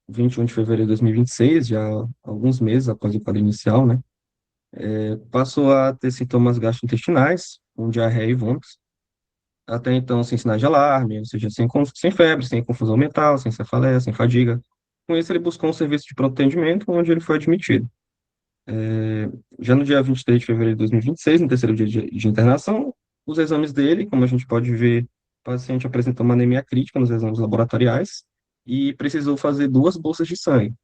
21 de fevereiro de 2026, já há alguns meses após o quadro inicial, né? Passou a ter sintomas gastrointestinais, com diarreia e vômitos. Até então, sem sinais de alarme, ou seja, sem febre, sem confusão mental, sem cefaleia, sem fadiga. Com isso, ele buscou um serviço de pronto atendimento, onde ele foi admitido. Já no dia 23 de fevereiro de 2026, no terceiro dia de internação, os exames dele, como a gente pode ver, o paciente apresentou uma anemia crítica nos exames laboratoriais e precisou fazer duas bolsas de sangue.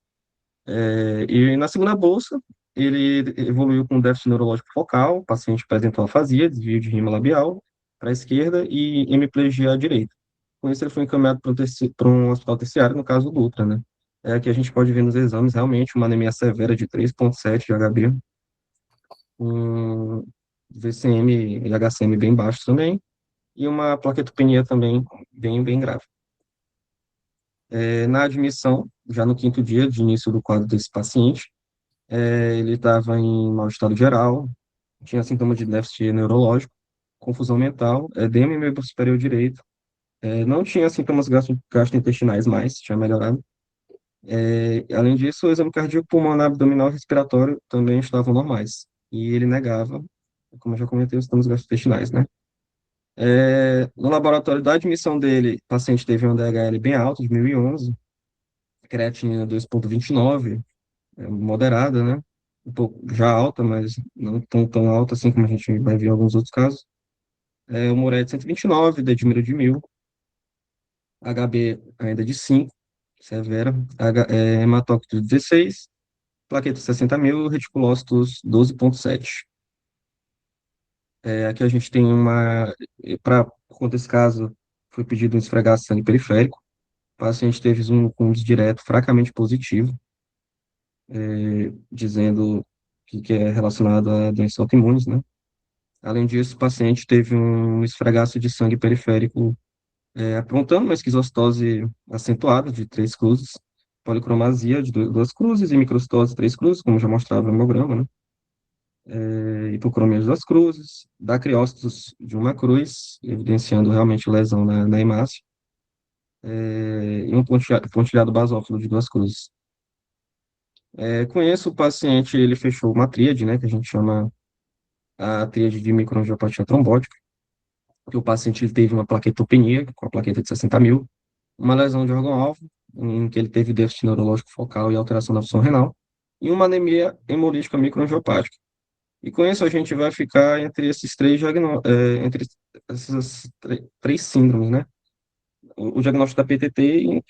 E na segunda bolsa, ele evoluiu com déficit neurológico focal, o paciente apresentou afasia, desvio de rima labial para a esquerda e hemiplegia à direita. Com isso, ele foi encaminhado para um hospital terciário, no caso do Dutra, né? Aqui a gente pode ver nos exames realmente uma anemia severa de 3,7 de HB, um VCM e HCM bem baixos também, e uma plaquetopenia também bem grave. Na admissão, já no quinto dia de início do quadro desse paciente, ele estava em mau estado geral, tinha sintoma de déficit neurológico, confusão mental, edema em membro superior direito, não tinha sintomas gastrointestinais mais, tinha melhorado. Além disso, o exame cardíaco, pulmonar, abdominal e respiratório também estavam normais. E ele negava, como eu já comentei, os sintomas gastrointestinais, né? No laboratório da admissão dele, o paciente teve um DHL bem alto, de 1011, creatinina 2,29, moderada, né? Um pouco já alta, mas não tão alta assim como a gente vai ver em alguns outros casos. O Muré de 129, Dedímero de 1000, HB ainda de 5, severa, hematócrito de 16, plaqueta 60.000, reticulócitos 12,7. Aqui a gente tem por conta desse caso, foi pedido um esfregaço sangue periférico. O paciente teve um cúmplice direto fracamente positivo, dizendo que é relacionado a doenças autoimunes, né? Além disso, o paciente teve um esfregaço de sangue periférico, apontando uma esquizostose acentuada de três cruzes, policromasia de duas cruzes e microcistose de três cruzes, como já mostrava no hemograma, né? Hipocromia de duas cruzes, dacriócitos de uma cruz, evidenciando realmente lesão na hemácia, e um pontilhado basófilo de duas cruzes. Com isso, o paciente ele fechou uma tríade, né, que a gente chama a tríade de microangiopatia trombótica, que o paciente ele teve uma plaquetopenia, com a plaqueta de 60.000, uma lesão de órgão-alvo, em que ele teve déficit neurológico focal e alteração da função renal, e uma anemia hemolítica microangiopática. E com isso a gente vai ficar entre esses entre essas três síndromes, né? O diagnóstico da PTT,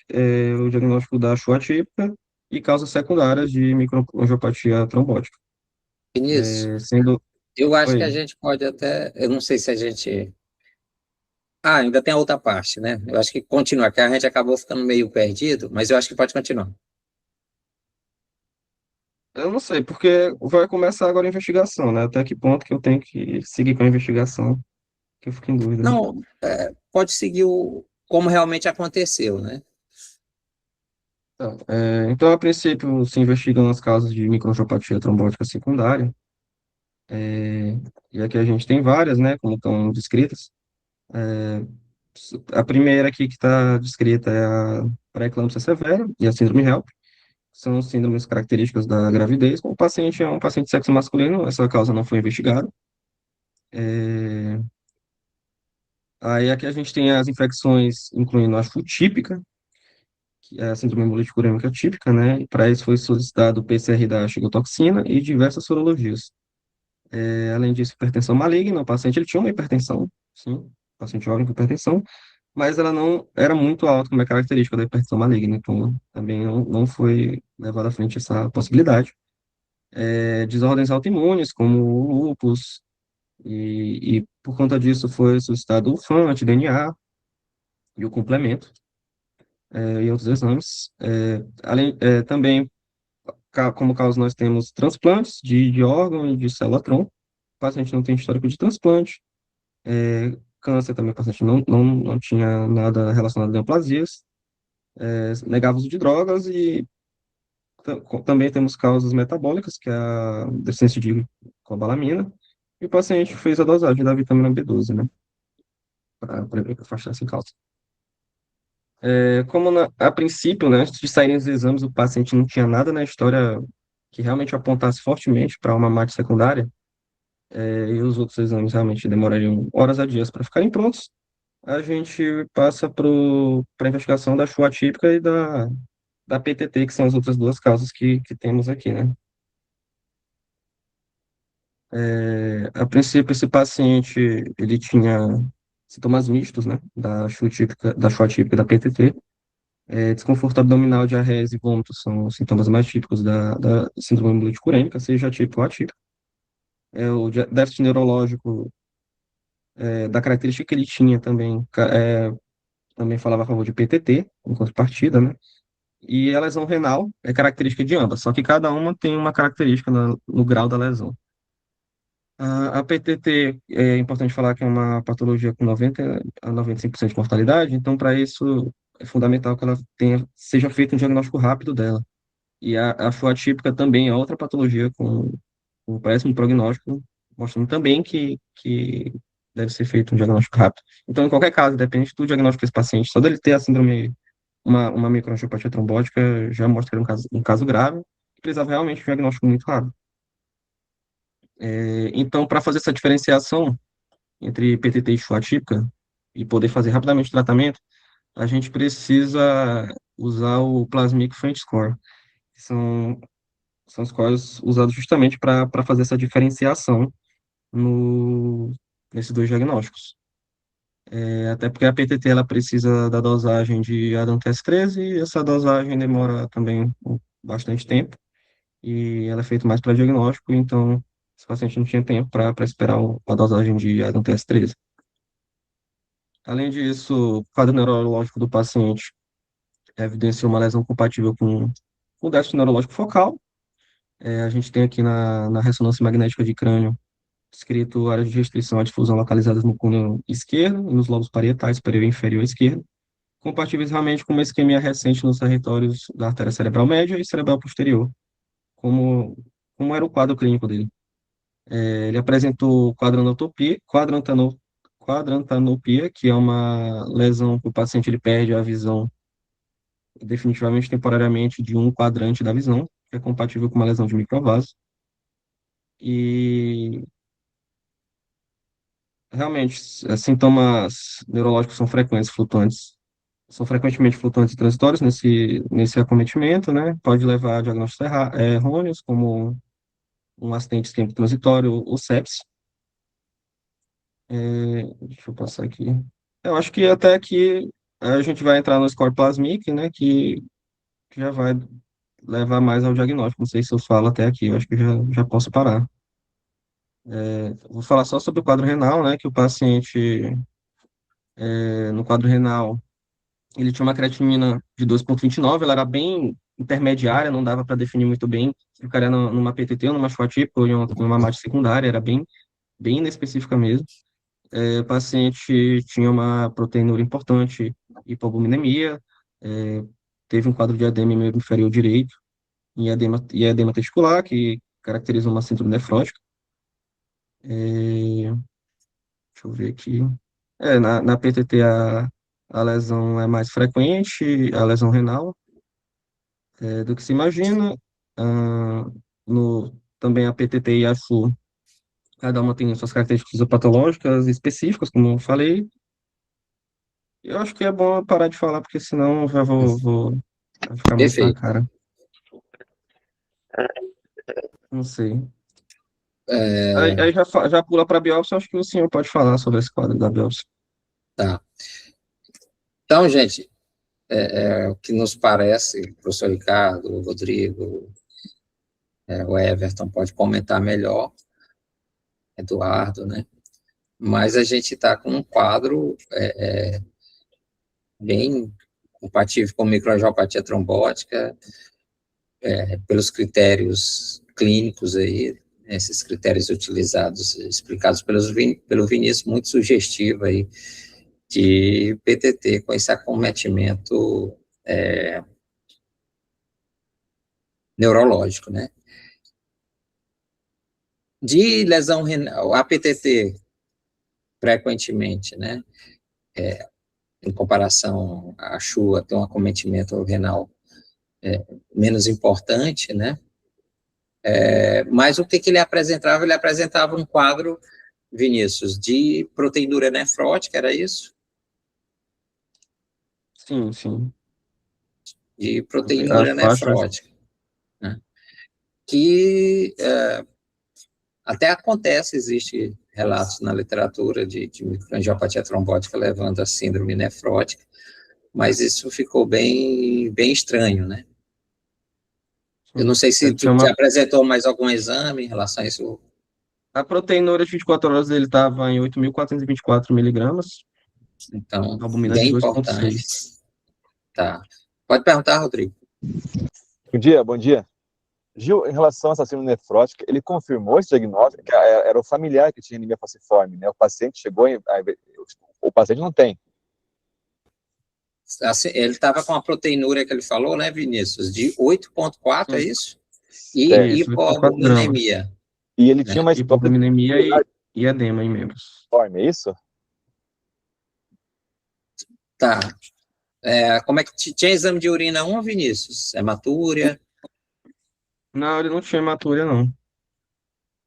o diagnóstico da Shoah típica e causas secundárias de microangiopatia trombótica. Vinícius, Sendo, eu acho que a oi, gente pode até, eu não sei se a gente. Ah, ainda tem a outra parte, né? Eu acho que continua, que a gente acabou ficando meio perdido, mas eu acho que pode continuar. eu não sei, porque vai começar agora a investigação, né? Até que ponto que eu tenho que seguir com a investigação, que eu fico em dúvida. Não, pode seguir como realmente aconteceu, né? Então, a princípio, se investigam as causas de microangiopatia trombótica secundária, e aqui a gente tem várias, né, como estão descritas. A primeira aqui que está descrita é a pré-eclâmpsia severa e a síndrome HELP, são síndromes características da gravidez. O paciente é um paciente de sexo masculino, essa causa não foi investigada. É, Aí aqui a gente tem as infecções, incluindo a FU típica, que é a síndrome hemolítica urêmica típica, né? E para isso foi solicitado o PCR da chigotoxina e diversas sorologias. Além disso, hipertensão maligna, o paciente ele tinha uma hipertensão, sim, o paciente jovem com hipertensão, mas ela não era muito alta, como é característica da hipertensão maligna, então também não foi levada à frente essa possibilidade. Desordens autoimunes, como o lúpus, e por conta disso foi solicitado o FAM, anti-DNA e o complemento, e outros exames. Também, como causa, nós temos transplantes de órgão e de célula-tronco, o paciente não tem histórico de transplante. Câncer também, o paciente não tinha nada relacionado a neoplasias. Negava o uso de drogas e também temos causas metabólicas, que é a deficiência de cobalamina, e o paciente fez a dosagem da vitamina B12, né, para afastar essa causa. Como a princípio, né, antes de saírem os exames, o paciente não tinha nada na história que realmente apontasse fortemente para uma MAT secundária, e os outros exames realmente demorariam horas a dias para ficarem prontos, a gente passa para a investigação da chuva atípica e da PTT, que são as outras duas causas que temos aqui, né? A princípio, esse paciente, ele tinha sintomas mistos, né, da chuva atípica e da PTT. Desconforto abdominal, diarreia e vômitos são os sintomas mais típicos da síndrome hemolítico-urêmica, seja atípico ou atípico. Déficit neurológico, da característica que ele tinha também, também falava a favor de PTT, em contrapartida, né? E a lesão renal é característica de ambas, só que cada uma tem uma característica no grau da lesão. A PTT é importante falar que é uma patologia com 90 a 95% de mortalidade, então, para isso, é fundamental que ela seja feito um diagnóstico rápido dela. E a FUA típica também é outra patologia com um péssimo prognóstico, mostrando também que deve ser feito um diagnóstico rápido. Então, em qualquer caso, depende do diagnóstico desse paciente, só dele ter a síndrome, uma microangiopatía trombótica, já mostra um caso grave, que precisava realmente de um diagnóstico muito rápido. Então, para fazer essa diferenciação entre PTT e FUA típica, e poder fazer rapidamente o tratamento, a gente precisa usar o Plasmic French Score, que são os scores usados justamente para fazer essa diferenciação no, nesses dois diagnósticos. Até porque a PTT ela precisa da dosagem de Adam-TS13 e essa dosagem demora também bastante tempo e ela é feita mais para diagnóstico, então esse paciente não tinha tempo para esperar a dosagem de Adam-TS13. Além disso, o quadro neurológico do paciente evidenciou uma lesão compatível com déficit neurológico focal. A gente tem aqui na ressonância magnética de crânio descrito áreas de restrição à difusão localizadas no cúneo esquerdo e nos lobos parietais, superior e inferior esquerdo, compatíveis realmente com uma isquemia recente nos territórios da artéria cerebral média e cerebral posterior, como, como era o quadro clínico dele. Ele apresentou quadrantanopia, que é uma lesão que o paciente ele perde a visão definitivamente, temporariamente, de um quadrante da visão, que é compatível com uma lesão de microvaso. E realmente, sintomas neurológicos são frequentemente flutuantes e transitórios nesse acometimento, né? Pode levar a diagnósticos errôneos, como um acidente isquêmico transitório ou sepsis. Deixa eu passar aqui. Eu acho que até aqui a gente vai entrar no score plasmic, né? Que já vai levar mais ao diagnóstico. Não sei se eu falo até aqui, eu acho que já posso parar. Vou falar só sobre o quadro renal, né? Que o paciente, no quadro renal, ele tinha uma creatinina de 2,29, ela era bem intermediária, não dava para definir muito bem se ficaria numa PTT ou numa FUATIP ou em uma MAT secundária, era bem inespecífica mesmo. O paciente tinha uma proteinúria importante, hipoalbuminemia, é, teve um quadro de edema em membro inferior direito e edema testicular, que caracteriza uma síndrome nefrótica. É, deixa eu ver aqui. Na PTT a lesão é mais frequente, a lesão renal, do que se imagina. Ah, também a PTT e a FU, cada uma tem suas características patológicas específicas, como eu falei. Eu acho que é bom eu parar de falar, porque senão eu já vai ficar muito na Perfeito. cara. Não sei. É, Aí já pula para a biópsia, acho que o senhor pode falar sobre esse quadro da biópsia. tá. Então, gente, o que nos parece, o professor Ricardo, o Rodrigo, o Everton pode comentar melhor, Eduardo, né? Mas a gente está com um quadro bem compatível com microangiopatia trombótica, pelos critérios clínicos aí, né, esses critérios utilizados, explicados pelo Vinícius, muito sugestivo aí, de PTT com esse acometimento neurológico, né? De lesão renal, APTT, frequentemente, né? em comparação à chuva, tem um acometimento renal menos importante, né? Mas o que ele apresentava? Ele apresentava um quadro, Vinícius, de proteinúria nefrótica, era isso? Sim, sim. De A proteinúria faixa, nefrótica, né? Que até acontece, existe relatos na literatura de microangiopatia trombótica levando a síndrome nefrótica, mas isso ficou bem estranho, né? Eu sim. não sei se Ele tu tinha te uma, apresentou mais algum exame em relação a isso. a proteinúria de 24 horas dele estava em 8.424 miligramas, Então, albumina de bem dois vírgula importante. seis. Tá. Pode perguntar, Rodrigo. Bom dia, bom dia. Gil, em relação a essa síndrome nefrótica, ele confirmou esse diagnóstico, que era o familiar que tinha anemia falciforme, né? O paciente chegou em... O paciente não tem. Assim, ele estava com a proteinúria que ele falou, né, Vinícius, de 8,4, é Sim, isso? E Tem. isso, 8,4 gramas. hipoalbuminemia, E ele né? tinha uma história de Hipoalbuminemia e edema em membros. falciforme, é isso? Tá. Como é que tinha exame de urina 1, Vinícius? Hematúria? Não, ele não tinha hematúria, não.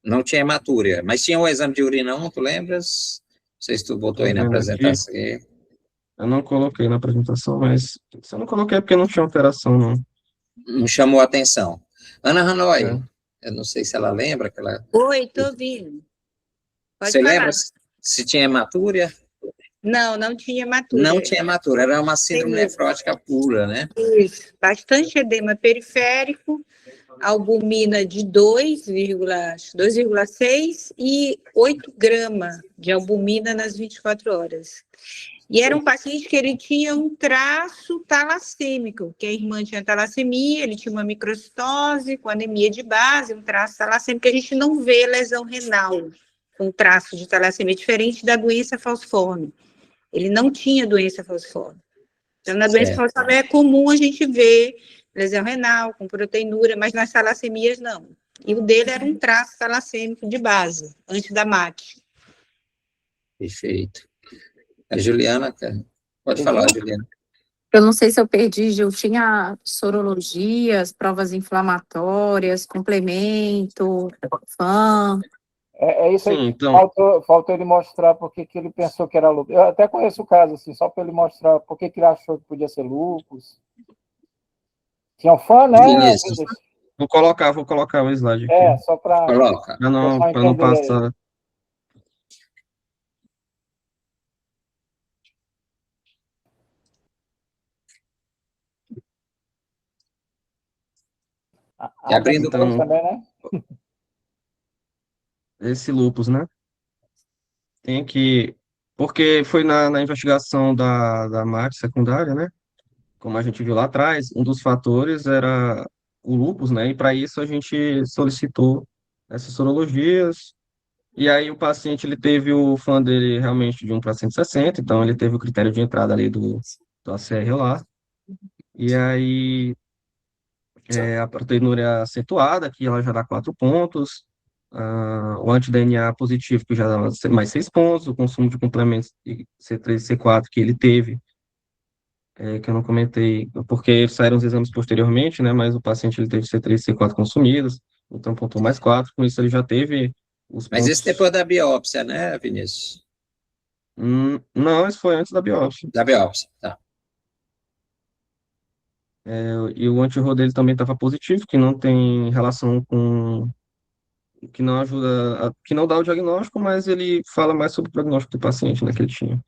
Não tinha hematúria, mas tinha o exame de urina 1, tu lembras? Não sei se tu botou Tô aí na vendo aqui. apresentação. Eu não coloquei na apresentação, mas se eu não coloquei é porque não tinha alteração, não. Não chamou a atenção. Ana É. Hanoi, eu não sei se ela lembra, que ela... Oi, tô ouvindo. Pode Você lembra falar. se tinha hematúria? Não, não tinha Não hematúria. tinha hematúria, era uma síndrome Tem nefrótica pura, né? isso, bastante edema periférico, albumina de 2,6 e 8 gramas de albumina nas 24 horas. E era um paciente que ele tinha um traço talassêmico, que a irmã tinha talassemia, ele tinha uma microcitose com anemia de base, um traço talassêmico, que a gente não vê lesão renal com traço de talassemia, diferente da doença falciforme. Ele não tinha doença falciforme. Então, na doença Certo. falciforme é comum a gente ver lesão renal com proteinúria, mas nas talassemias não. E o dele era um traço talassêmico de base, antes da MAT. Perfeito. A Juliana, cara. Pode Ô, falar, Gil, Juliana. eu não sei se eu perdi, Gil, tinha sorologias, provas inflamatórias, complemento, FAM. é isso aí. Sim, então, Faltou ele mostrar por que ele pensou que era lúpus. Eu até conheço o caso, assim, só para ele mostrar por que ele achou que podia ser lúpus. Tinha um fã, né, Vinícius, Vinícius? vou colocar o slide aqui, Só para coloca. o pessoal para não entender aí. passar. E Adams abrindo, 3 Então, também, né? esse lupus, né? Tem que. Porque foi na investigação da MAT secundária, né? Como a gente viu lá atrás, um dos fatores era o lupus, né? E para isso a gente solicitou essas sorologias. E aí o paciente, ele teve o fã dele realmente de 1 para 160, então ele teve o critério de entrada ali do ACR lá. E aí a proteinúria acentuada, que ela já dá 4 pontos, o anti-DNA positivo, que já dá mais 6 pontos, o consumo de complementos de C3 e C4 que ele teve, que eu não comentei, porque saíram os exames posteriormente, né, mas o paciente ele teve C3 e C4 consumidos, então pontuou mais 4, com isso ele já teve os mas isso pontos. depois da biópsia, né, Vinícius? Não, isso foi antes da biópsia. Da biópsia, tá. E o anti-RO dele também estava positivo, que não tem relação com, que não ajuda, que não dá o diagnóstico, mas ele fala mais sobre o prognóstico do paciente, né, que ele tinha.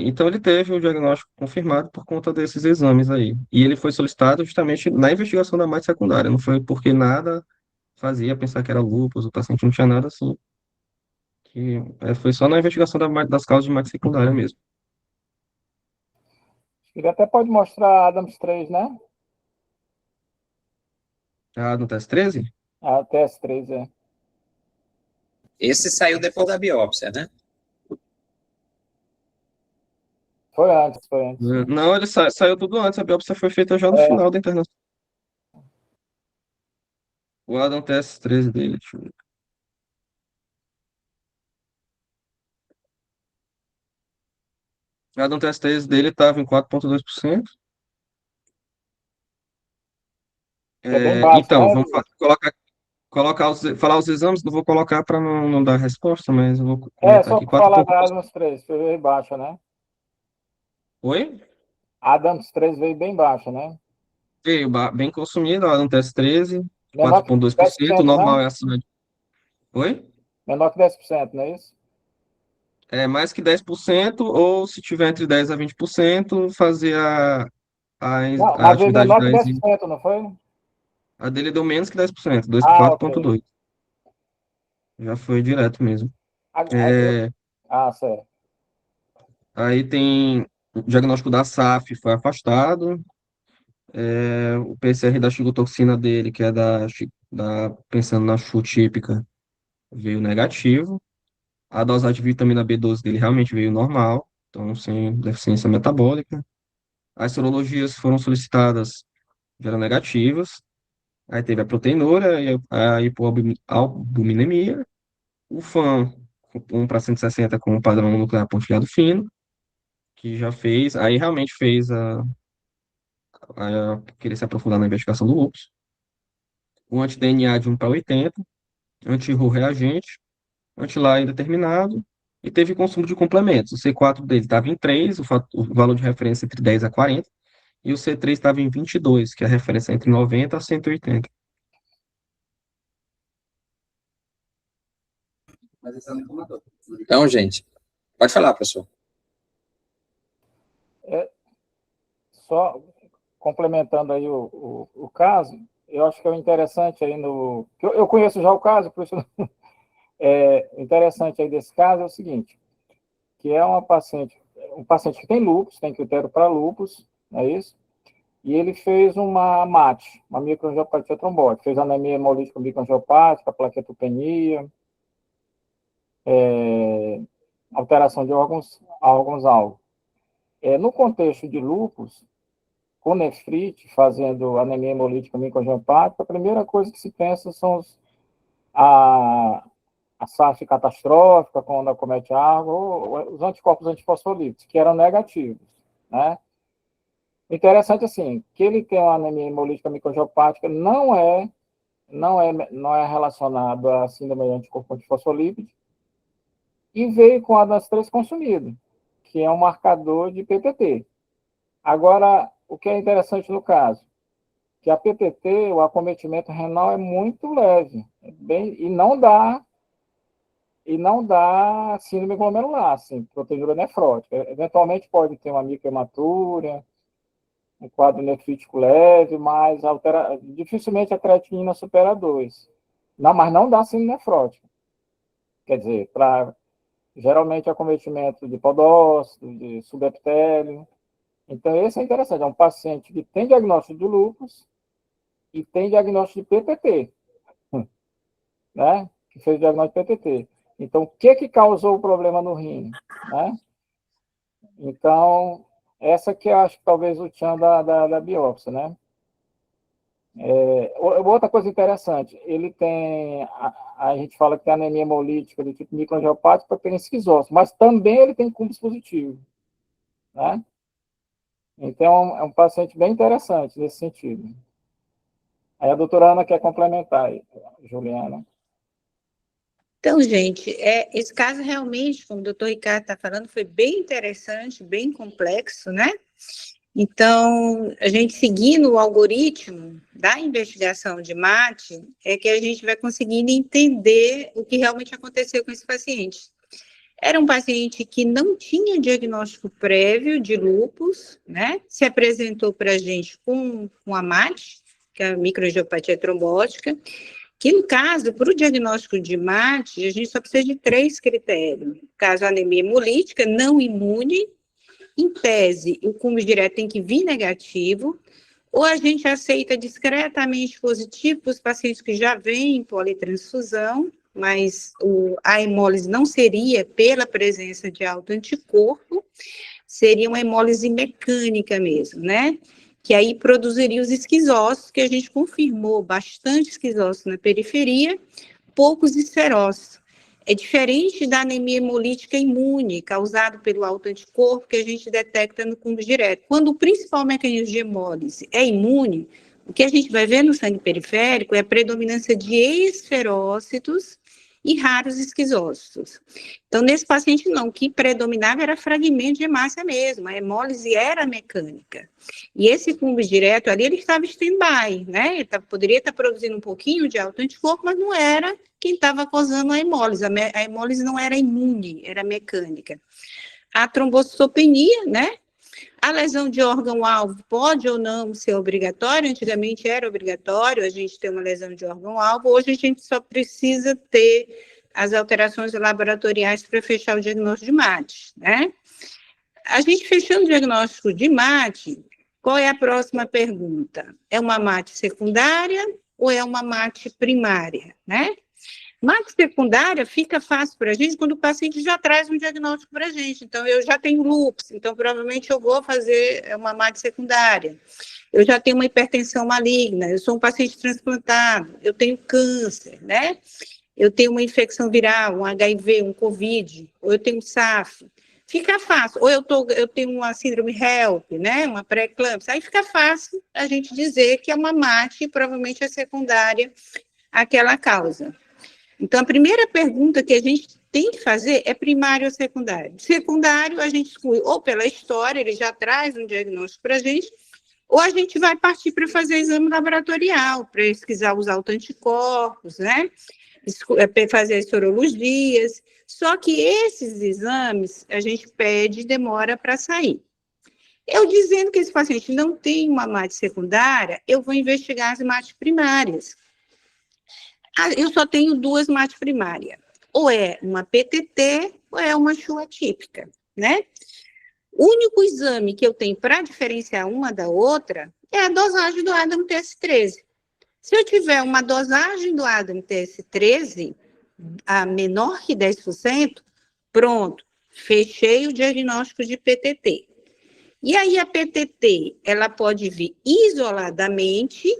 Então ele teve o diagnóstico confirmado por conta desses exames aí. E ele foi solicitado justamente na investigação da MAT secundária, não foi porque nada fazia pensar que era lúpus, o paciente não tinha nada assim, foi só na investigação das causas de MAT secundária mesmo. Ele até pode mostrar Adams 3, né? No teste 13? A TS3, é. Esse saiu depois da biópsia, né? Foi antes, foi antes. Não, ele saiu tudo antes, a biópsia foi feita já no final da internação. O Adam teste 13 dele, deixa eu ver. A do TST dele estava em 4,2%. Que é bem baixo, Então, né? vamos falar os exames, não vou colocar para não dar resposta, mas eu vou É, comentar só aqui. por falar da Adams 3, foi bem baixa, né? Oi? A Adams 3 veio bem baixa, né? Veio bem consumido, a Antes 13, Menor que 4,2%, o 10%, normal né? é acima de... Oi? Menor que 10%, não é isso? É mais que 10%, ou se tiver entre 10% a 20%, fazer Não, a mas veio atividade menor da que enzima. 10%, não foi? A dele deu menos que 10%, Ah, ok. 4,2%. Já foi direto mesmo. Ah, É, certo. aí tem o diagnóstico da SAF, foi afastado. O PCR da chigotoxina dele, que é pensando na CHU típica, veio negativo. A dosagem de vitamina B12 dele realmente veio normal, então sem deficiência metabólica. As sorologias foram solicitadas, vieram negativas. Aí teve a proteinúria e a hipoalbuminemia. O FAM, 1/160 com o padrão nuclear pontilhado fino, que já fez, aí realmente fez querer se aprofundar na investigação do lúpus. O anti-DNA de 1/80, anti-RU reagente, anti-LA indeterminado, e teve consumo de complementos. O C4 dele estava em 3, o valor de referência entre 10 a 40, e o C3 estava em 22, que é a referência entre 90 a 180. Então, gente, pode falar, professor. Só complementando aí o caso, eu acho que é interessante aí no... Eu conheço já o caso, por isso interessante aí desse caso é o seguinte, que é um paciente que tem lúpus, tem critério para lúpus, não é isso? E ele fez uma MAT, uma microangiopatia trombótica, fez anemia hemolítica microangiopática, plaquetopenia, alteração de órgãos-alvo. No contexto de lúpus, com nefrite, fazendo anemia hemolítica microangiopática, a primeira coisa que se pensa são a SAF catastrófica, quando acomete água, ou os anticorpos antifosfolípicos, que eram negativos, né? Interessante, assim, que ele tem uma anemia hemolítica microangiopática não é relacionado à síndrome de anticorpo antifosfolípido, e veio com a das 3 consumido, que é um marcador de PTT. Agora, o que é interessante no caso, que a PTT, o acometimento renal é muito leve, e não dá síndrome glomerular, assim, proteinúria nefrótica. Eventualmente pode ter uma microhematura, um quadro nefrítico leve, mas dificilmente a creatinina supera 2. Não, mas não dá síndrome nefrótica. Quer dizer, geralmente acometimento de podócito, de subepitélio. Então, esse é interessante. É um paciente que tem diagnóstico de lúpus e tem diagnóstico de PTT, né? Que fez o diagnóstico de PTT. Então, o que causou o problema no rim, né? Então, essa que eu acho que talvez o tchan da biópsia, né? Outra coisa interessante, ele tem, a gente fala que tem anemia hemolítica do tipo microangiopática, tem esquizose, mas também ele tem cúmbis positivo, né? Então, é um paciente bem interessante nesse sentido. Aí a doutora Ana quer complementar aí, Juliana. Então, gente, esse caso realmente, como o doutor Ricardo está falando, foi bem interessante, bem complexo, né? Então, a gente seguindo o algoritmo da investigação de MAT, é que a gente vai conseguindo entender o que realmente aconteceu com esse paciente. Era um paciente que não tinha diagnóstico prévio de lúpus, né? Se apresentou para a gente com a MAT, que é a microangiopatia trombótica, que no caso, para o diagnóstico de MAT, a gente só precisa de 3 critérios. Caso anemia hemolítica, não imune, em tese, o cúmulo direto tem que vir negativo, ou a gente aceita discretamente positivo para os pacientes que já vêm em politransfusão, mas a hemólise não seria pela presença de autoanticorpo, seria uma hemólise mecânica mesmo, né? Que aí produziria os esquizócitos, que a gente confirmou, bastante esquizócitos na periferia, poucos esferócitos. é diferente da anemia hemolítica imune, causada pelo autoanticorpo, que a gente detecta no cumbo direto. Quando o principal mecanismo de hemólise é imune, o que a gente vai ver no sangue periférico é a predominância de esferócitos e raros esquizócitos. Então, nesse paciente, não, o que predominava era fragmento de hemácia mesmo, a hemólise era mecânica. E esse cumbo direto ali, ele estava stand-by, né? Ele poderia estar produzindo um pouquinho de autoanticorpo, mas não era quem estava causando a hemólise. A hemólise não era imune, era mecânica. A trombocitopenia, né? A lesão de órgão-alvo pode ou não ser obrigatória, antigamente era obrigatório a gente ter uma lesão de órgão-alvo, hoje a gente só precisa ter as alterações laboratoriais para fechar o diagnóstico de MAT, né? A gente fechando o diagnóstico de MAT, qual é a próxima pergunta? É uma MAT secundária ou é uma MAT primária, né? MAT secundária fica fácil para a gente quando o paciente já traz um diagnóstico para a gente. Então, eu já tenho lúpus, então provavelmente eu vou fazer uma MAT secundária. Eu já tenho uma hipertensão maligna, eu sou um paciente transplantado, eu tenho câncer, né? Eu tenho uma infecção viral, um HIV, um COVID, ou eu tenho SAF. Fica fácil. Ou eu tenho uma síndrome HELP, né? Uma pré-eclâmpsia. Aí fica fácil a gente dizer que é uma MAT e provavelmente é secundária àquela causa. Então, a primeira pergunta que a gente tem que fazer é primário ou secundário. Secundário, a gente exclui ou pela história, ele já traz um diagnóstico para a gente, ou a gente vai partir para fazer exame laboratorial, para pesquisar os autoanticorpos, né? Fazer as sorologias. Só que esses exames, a gente pede demora para sair. Eu dizendo que esse paciente não tem uma MAT secundária, eu vou investigar as MAT primárias. Eu só tenho duas MAT primárias, ou é uma PTT ou é uma CHU atípica, né? O único exame que eu tenho para diferenciar uma da outra é a dosagem do ADAM-TS13. Se eu tiver uma dosagem do ADAM-TS13 a menor que 10%, pronto, fechei o diagnóstico de PTT. E aí a PTT, ela pode vir isoladamente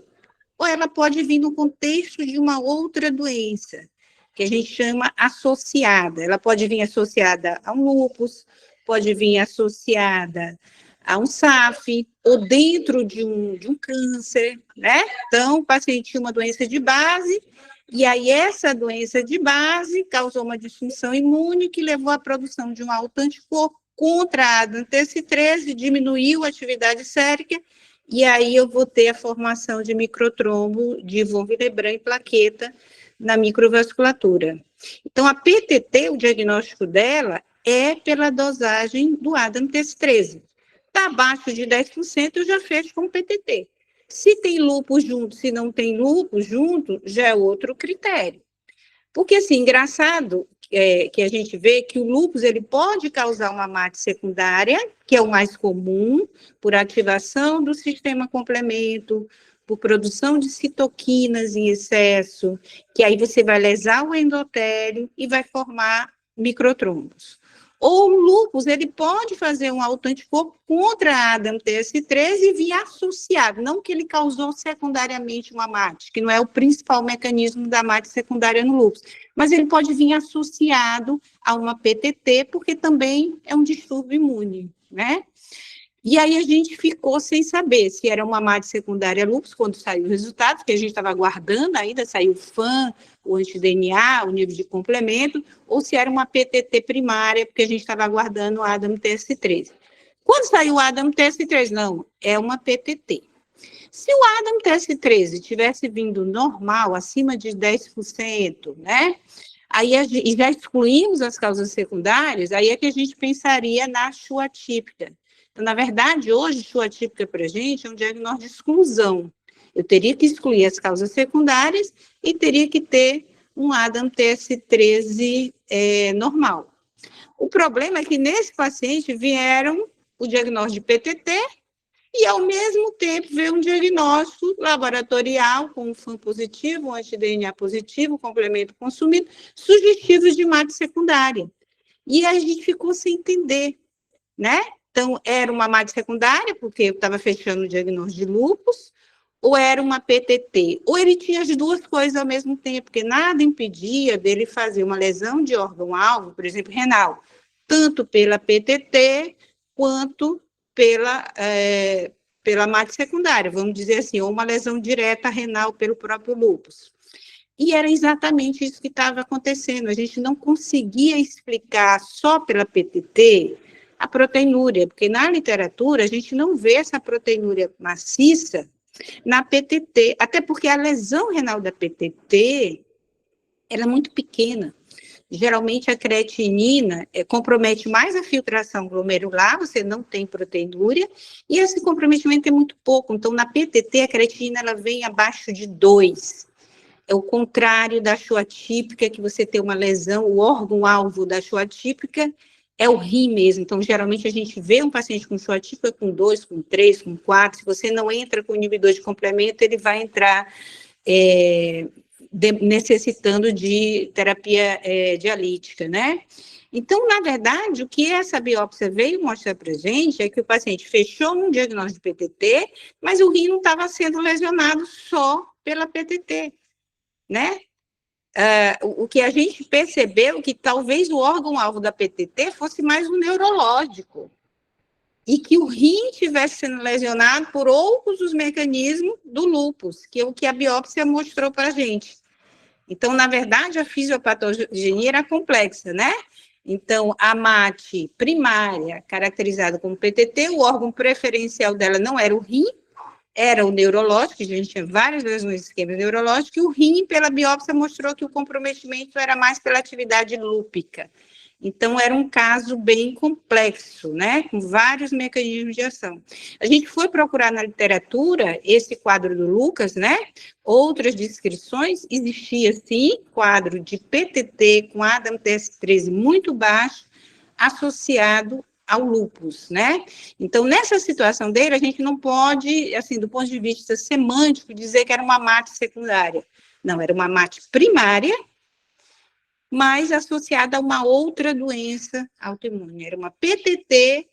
ou ela pode vir no contexto de uma outra doença, que a gente chama associada. Ela pode vir associada a um lúpus, pode vir associada a um SAF, ou dentro de um câncer, né? Então, o paciente tinha uma doença de base, e aí essa doença de base causou uma disfunção imune que levou à produção de um autoanticorpo contra a ADAM-TS13, diminuiu a atividade sérica, e aí eu vou ter a formação de microtrombo de von Willebrand e plaqueta na microvasculatura. Então, a PTT, o diagnóstico dela é pela dosagem do ADAM-TS13. Está abaixo de 10%, eu já fecho com PTT. Se tem lúpus junto, se não tem lúpus junto, já é outro critério. Porque, assim, engraçado que a gente vê que o lúpus ele pode causar uma MAT secundária, que é o mais comum, por ativação do sistema complemento, por produção de citoquinas em excesso, que aí você vai lesar o endotélio e vai formar microtrombos. Ou o lúpus, ele pode fazer um autoanticorpo contra a ADAM-TS13 e vir associado, não que ele causou secundariamente uma MAT, que não é o principal mecanismo da MAT secundária no lúpus, mas ele pode vir associado a uma PTT, porque também é um distúrbio imune, né? E aí a gente ficou sem saber se era uma MAT secundária lúpus, quando saiu o resultado, que a gente estava aguardando ainda, saiu o FAN, o anti-DNA, o nível de complemento, ou se era uma PTT primária, porque a gente estava aguardando o ADAM-TS13. Quando saiu o ADAM-TS13, não, é uma PTT. Se o ADAM-TS13 tivesse vindo normal, acima de 10%, né? Aí e já excluímos as causas secundárias, aí é que a gente pensaria na CHU atípica. Então, na verdade, hoje, CHU atípica para a gente é um diagnóstico de exclusão. Eu teria que excluir as causas secundárias e teria que ter um ADAM-TS13 normal. O problema é que nesse paciente vieram o diagnóstico de PTT e, ao mesmo tempo, veio um diagnóstico laboratorial com um FAN positivo, um anti-DNA positivo, complemento consumido, sugestivos de MAT secundária. E a gente ficou sem entender, né? Então, era uma MAT secundária, porque eu estava fechando o diagnóstico de lúpus, ou era uma PTT? Ou ele tinha as duas coisas ao mesmo tempo, porque nada impedia dele fazer uma lesão de órgão-alvo, por exemplo, renal, tanto pela PTT quanto pela MAT secundária, vamos dizer assim, ou uma lesão direta renal pelo próprio lúpus. E era exatamente isso que estava acontecendo. A gente não conseguia explicar só pela PTT a proteinúria, porque na literatura a gente não vê essa proteinúria maciça na PTT, até porque a lesão renal da PTT ela é muito pequena. Geralmente a creatinina compromete mais a filtração glomerular, você não tem proteinúria, e esse comprometimento é muito pouco. Então, na PTT, a creatinina ela vem abaixo de 2. É o contrário da Shoah típica, que você tem uma lesão, o órgão-alvo da Shoah típica é o rim mesmo. Então, geralmente, a gente vê um paciente com Shoah típica com 2, com 3, com 4. Se você não entra com inibidor de complemento, ele vai entrar necessitando de terapia dialítica, né? Então, na verdade, o que essa biópsia veio mostrar para a gente é que o paciente fechou um diagnóstico de PTT, mas o rim não estava sendo lesionado só pela PTT, né? O que a gente percebeu que talvez o órgão-alvo da PTT fosse mais um neurológico e que o rim estivesse sendo lesionado por outros dos mecanismos do lúpus, que é o que a biópsia mostrou para a gente. Então, na verdade, a fisiopatogenia era complexa, né? Então, a MAT primária, caracterizada como PTT, o órgão preferencial dela não era o rim, era o neurológico, a gente tinha várias lesões de esquema neurológico, e o rim, pela biópsia, mostrou que o comprometimento era mais pela atividade lúpica. Então, era um caso bem complexo, né, com vários mecanismos de ação. A gente foi procurar na literatura esse quadro do Lucas, né, outras descrições, existia, sim, quadro de PTT com ADAM-TS13 muito baixo, associado ao lúpus, né? Então, nessa situação dele, a gente não pode, assim, do ponto de vista semântico, dizer que era uma MAT secundária. Não, era uma MAT primária, mas associada a uma outra doença autoimune. Era uma PTT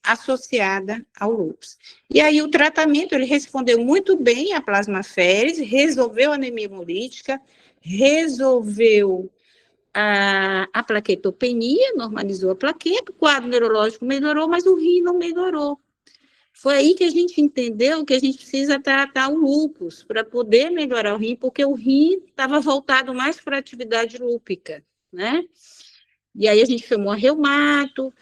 associada ao lúpus. E aí o tratamento, ele respondeu muito bem à plasmaférese, resolveu a anemia hemolítica, resolveu a plaquetopenia, normalizou a plaqueta, o quadro neurológico melhorou, mas o rim não melhorou. Foi aí que a gente entendeu que a gente precisa tratar o lúpus para poder melhorar o rim, porque o rim estava voltado mais para a atividade lúpica, né? E aí a gente chamou a Reumato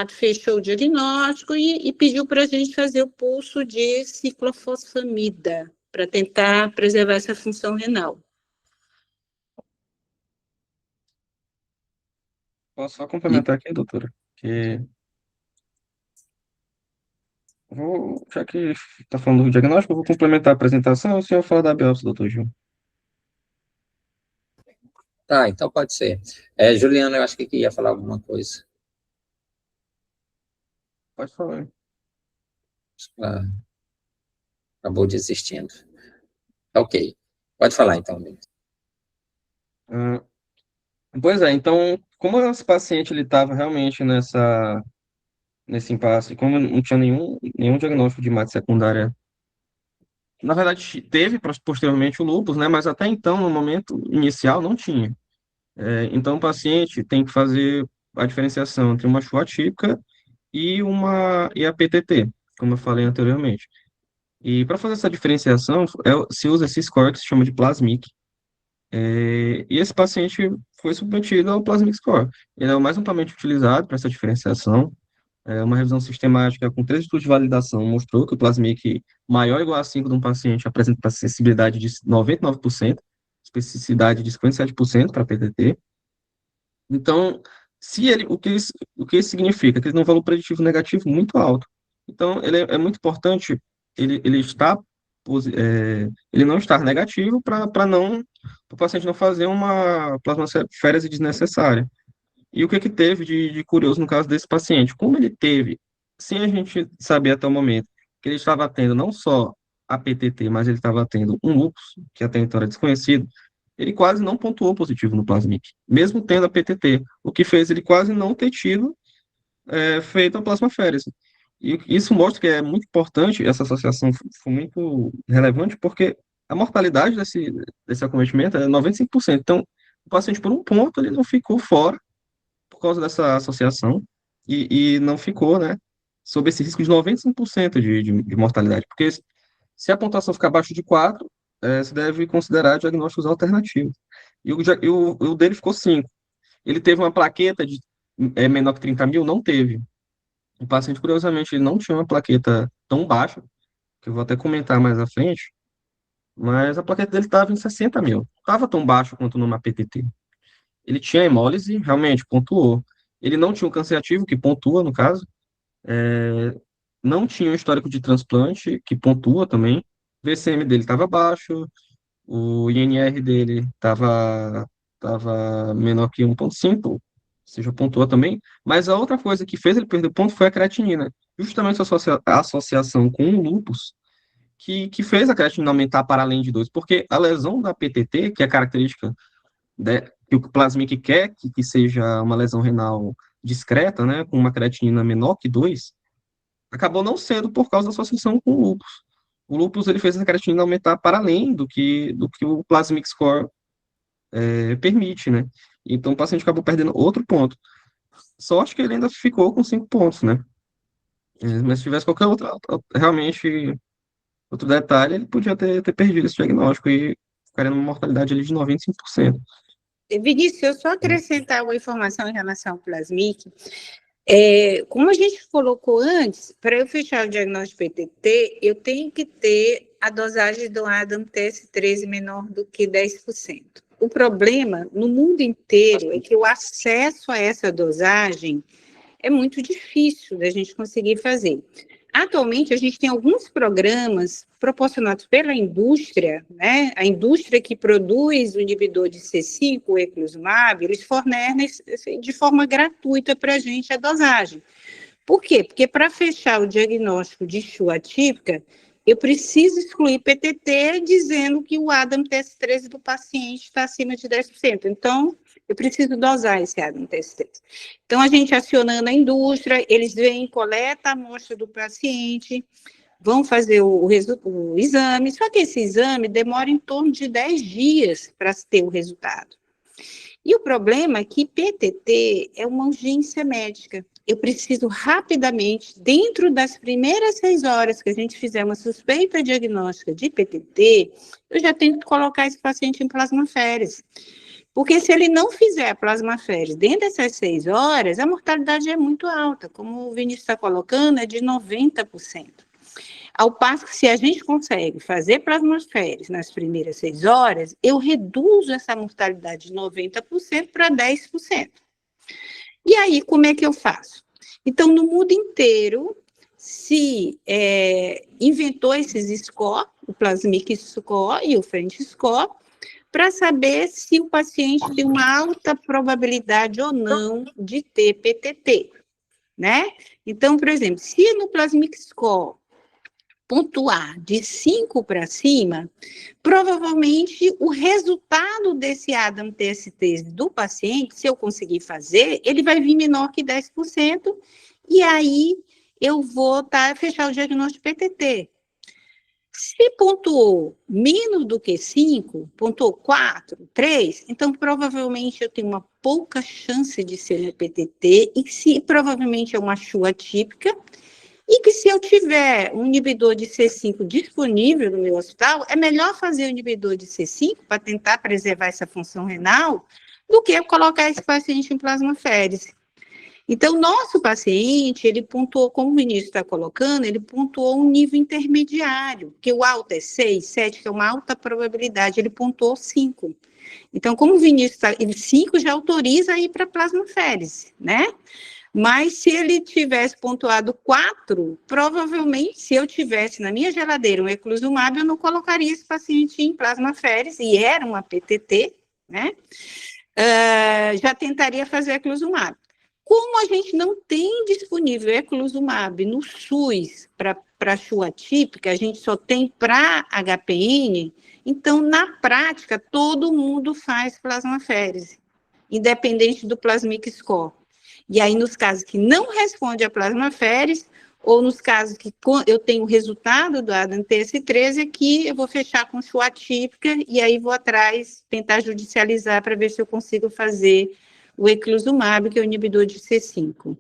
fechou o diagnóstico e pediu para a gente fazer o pulso de ciclofosfamida, para tentar preservar essa função renal. Posso só complementar aqui, doutora? Que já que está falando do diagnóstico, eu vou complementar a apresentação e o senhor fala da biópsia, doutor Gil. Tá, então pode ser. Juliana, eu acho que ia falar alguma coisa. Pode falar. Ela acabou desistindo. Ok. Pode falar, então. Ah, pois é, então, como esse paciente ele estava realmente nesse impasse, como não tinha nenhum diagnóstico de MAT secundária, na verdade teve posteriormente o lúpus, né, mas até então, no momento inicial, não tinha. Então, o paciente tem que fazer a diferenciação entre uma Shoah típica e a PTT, como eu falei anteriormente. E para fazer essa diferenciação, se usa esse score que se chama de Plasmic. E esse paciente foi submetido ao Plasmic Score. Ele é o mais amplamente utilizado para essa diferenciação. Uma revisão sistemática com 3 estudos de validação mostrou que o Plasmic maior ou igual a 5 de um paciente apresenta sensibilidade de 99%, especificidade de 57% para PTT. Então, o que isso significa? Que ele tem um valor preditivo negativo muito alto. Então, ele é muito importante ele não estar negativo para o paciente não fazer uma plasmaférese desnecessária. E o que teve de curioso no caso desse paciente? Como ele teve, sem a gente saber até o momento, que ele estava tendo não só a PTT, mas ele estava tendo um lúpus, que até então era desconhecido, ele quase não pontuou positivo no Plasmic, mesmo tendo a PTT, o que fez ele quase não ter tido feito a plasmaférese. E isso mostra que é muito importante, essa associação foi muito relevante, porque a mortalidade desse acometimento é 95%. Então, o paciente, por um ponto, ele não ficou fora por causa dessa associação e não ficou, né, sob esse risco de 95% de mortalidade. Porque se a pontuação ficar abaixo de 4, se deve considerar diagnósticos alternativos. E o dele ficou 5. Ele teve uma plaqueta menor que 30 mil? Não teve. O paciente, curiosamente, ele não tinha uma plaqueta tão baixa, que eu vou até comentar mais à frente, mas a plaqueta dele estava em 60 mil. Não estava tão baixo quanto numa PTT. Ele tinha hemólise, realmente, pontuou. Ele não tinha um câncer ativo, que pontua, no caso. Não tinha um histórico de transplante, que pontua também. O VCM dele estava baixo, o INR dele tava menor que 1,5, ou seja, pontua também. Mas a outra coisa que fez ele perder ponto foi a creatinina. Justamente a associação com o lúpus, que fez a creatinina aumentar para além de 2, porque a lesão da PTT, que é característica que o Plasmic quer que seja uma lesão renal discreta, né, com uma creatinina menor que 2, acabou não sendo por causa da associação com o lúpus. O lúpus ele fez a creatinina aumentar para além do que o Plasmic Score permite, né? Então o paciente acabou perdendo outro ponto. Sorte que ele ainda ficou com 5 pontos, né? Mas se tivesse qualquer realmente, outro detalhe, ele podia ter perdido esse diagnóstico e ficaria numa mortalidade ali de 95%. Vinícius, eu só acrescentar uma informação em relação ao Plasmic. Como a gente colocou antes, para eu fechar o diagnóstico PTT, eu tenho que ter a dosagem do Adam TS13 menor do que 10%. O problema no mundo inteiro é que o acesso a essa dosagem é muito difícil da gente conseguir fazer. Atualmente, a gente tem alguns programas proporcionados pela indústria, né? A indústria que produz o inibidor de C5, o eculizumab, eles fornecem de forma gratuita para a gente a dosagem. Por quê? Porque para fechar o diagnóstico de SHU atípica, eu preciso excluir PTT dizendo que o Adam TS13 do paciente está acima de 10%. Então, eu preciso dosar esse Adam TS13. Então, a gente acionando a indústria, eles vêm, coleta a amostra do paciente, vão fazer o exame, só que esse exame demora em torno de 10 dias para ter o resultado. E o problema é que PTT é uma urgência médica. Eu preciso rapidamente, dentro das primeiras 6 horas que a gente fizer uma suspeita diagnóstica de PTT, eu já tenho que colocar esse paciente em plasmaférese. Porque se ele não fizer a plasmaférese dentro dessas 6 horas, a mortalidade é muito alta, como o Vinícius está colocando, é de 90%. Ao passo que se a gente consegue fazer plasmaférese nas primeiras 6 horas, eu reduzo essa mortalidade de 90% para 10%. E aí, como é que eu faço? Então, no mundo inteiro, se inventou esses score, o Plasmic Score e o French Score, para saber se o paciente tem uma alta probabilidade ou não de ter PTT, né? Então, por exemplo, se no Plasmic Score pontuar de 5 para cima, provavelmente o resultado desse Adam TST do paciente, se eu conseguir fazer, ele vai vir menor que 10%, e aí eu vou fechar o diagnóstico PTT. Se pontuou menos do que 5, pontuou 4, 3, então provavelmente eu tenho uma pouca chance de ser no PTT, e se provavelmente é uma SHU atípica, e que se eu tiver um inibidor de C5 disponível no meu hospital, é melhor fazer o inibidor de C5 para tentar preservar essa função renal do que eu colocar esse paciente em plasmaférese. Então, nosso paciente, ele pontuou, como o Vinícius está colocando, ele pontuou um nível intermediário, que o alto é 6, 7, que é uma alta probabilidade, ele pontuou 5. Então, como o Vinícius está, 5 já autoriza a ir para plasmaférese, né? Mas se ele tivesse pontuado 4, provavelmente, se eu tivesse na minha geladeira um eculizumab, eu não colocaria esse paciente em plasmaférese, e era uma PTT, né? Já tentaria fazer eculizumab. Como a gente não tem disponível eculizumab no SUS para SHU atípica, a gente só tem para HPN, então, na prática, todo mundo faz plasmaférese, independente do Plasmic Score. E aí, nos casos que não responde a plasmaférese, ou nos casos que eu tenho o resultado do ADAM-TS13, aqui eu vou fechar com chuva atípica e aí vou atrás tentar judicializar para ver se eu consigo fazer o eculizumab, que é o inibidor de C5.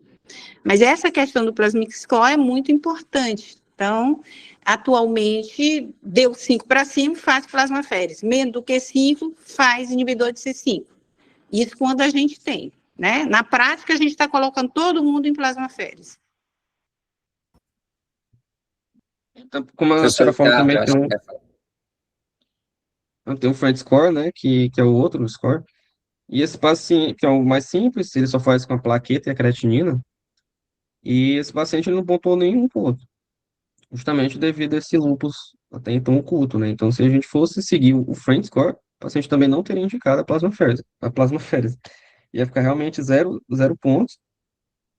Mas essa questão do plasmic score é muito importante. Então, atualmente, deu 5 para cima, faz plasmaféresis. Menos do que 5, faz inibidor de C5. Isso quando a gente tem, né? Na prática, a gente está colocando todo mundo em plasmaféresis. Então, como a Professor senhora falou Ricardo, também, eu acho que quer falar. tem um Friend Score, né, que é o outro score, e esse paciente, que é o mais simples, ele só faz com a plaqueta e a creatinina, e esse paciente ele não pontuou nenhum ponto, justamente devido a esse lúpus até então oculto, né? Então, se a gente fosse seguir o Friend Score, o paciente também não teria indicado a plasmaférese. Ia ficar realmente zero pontos,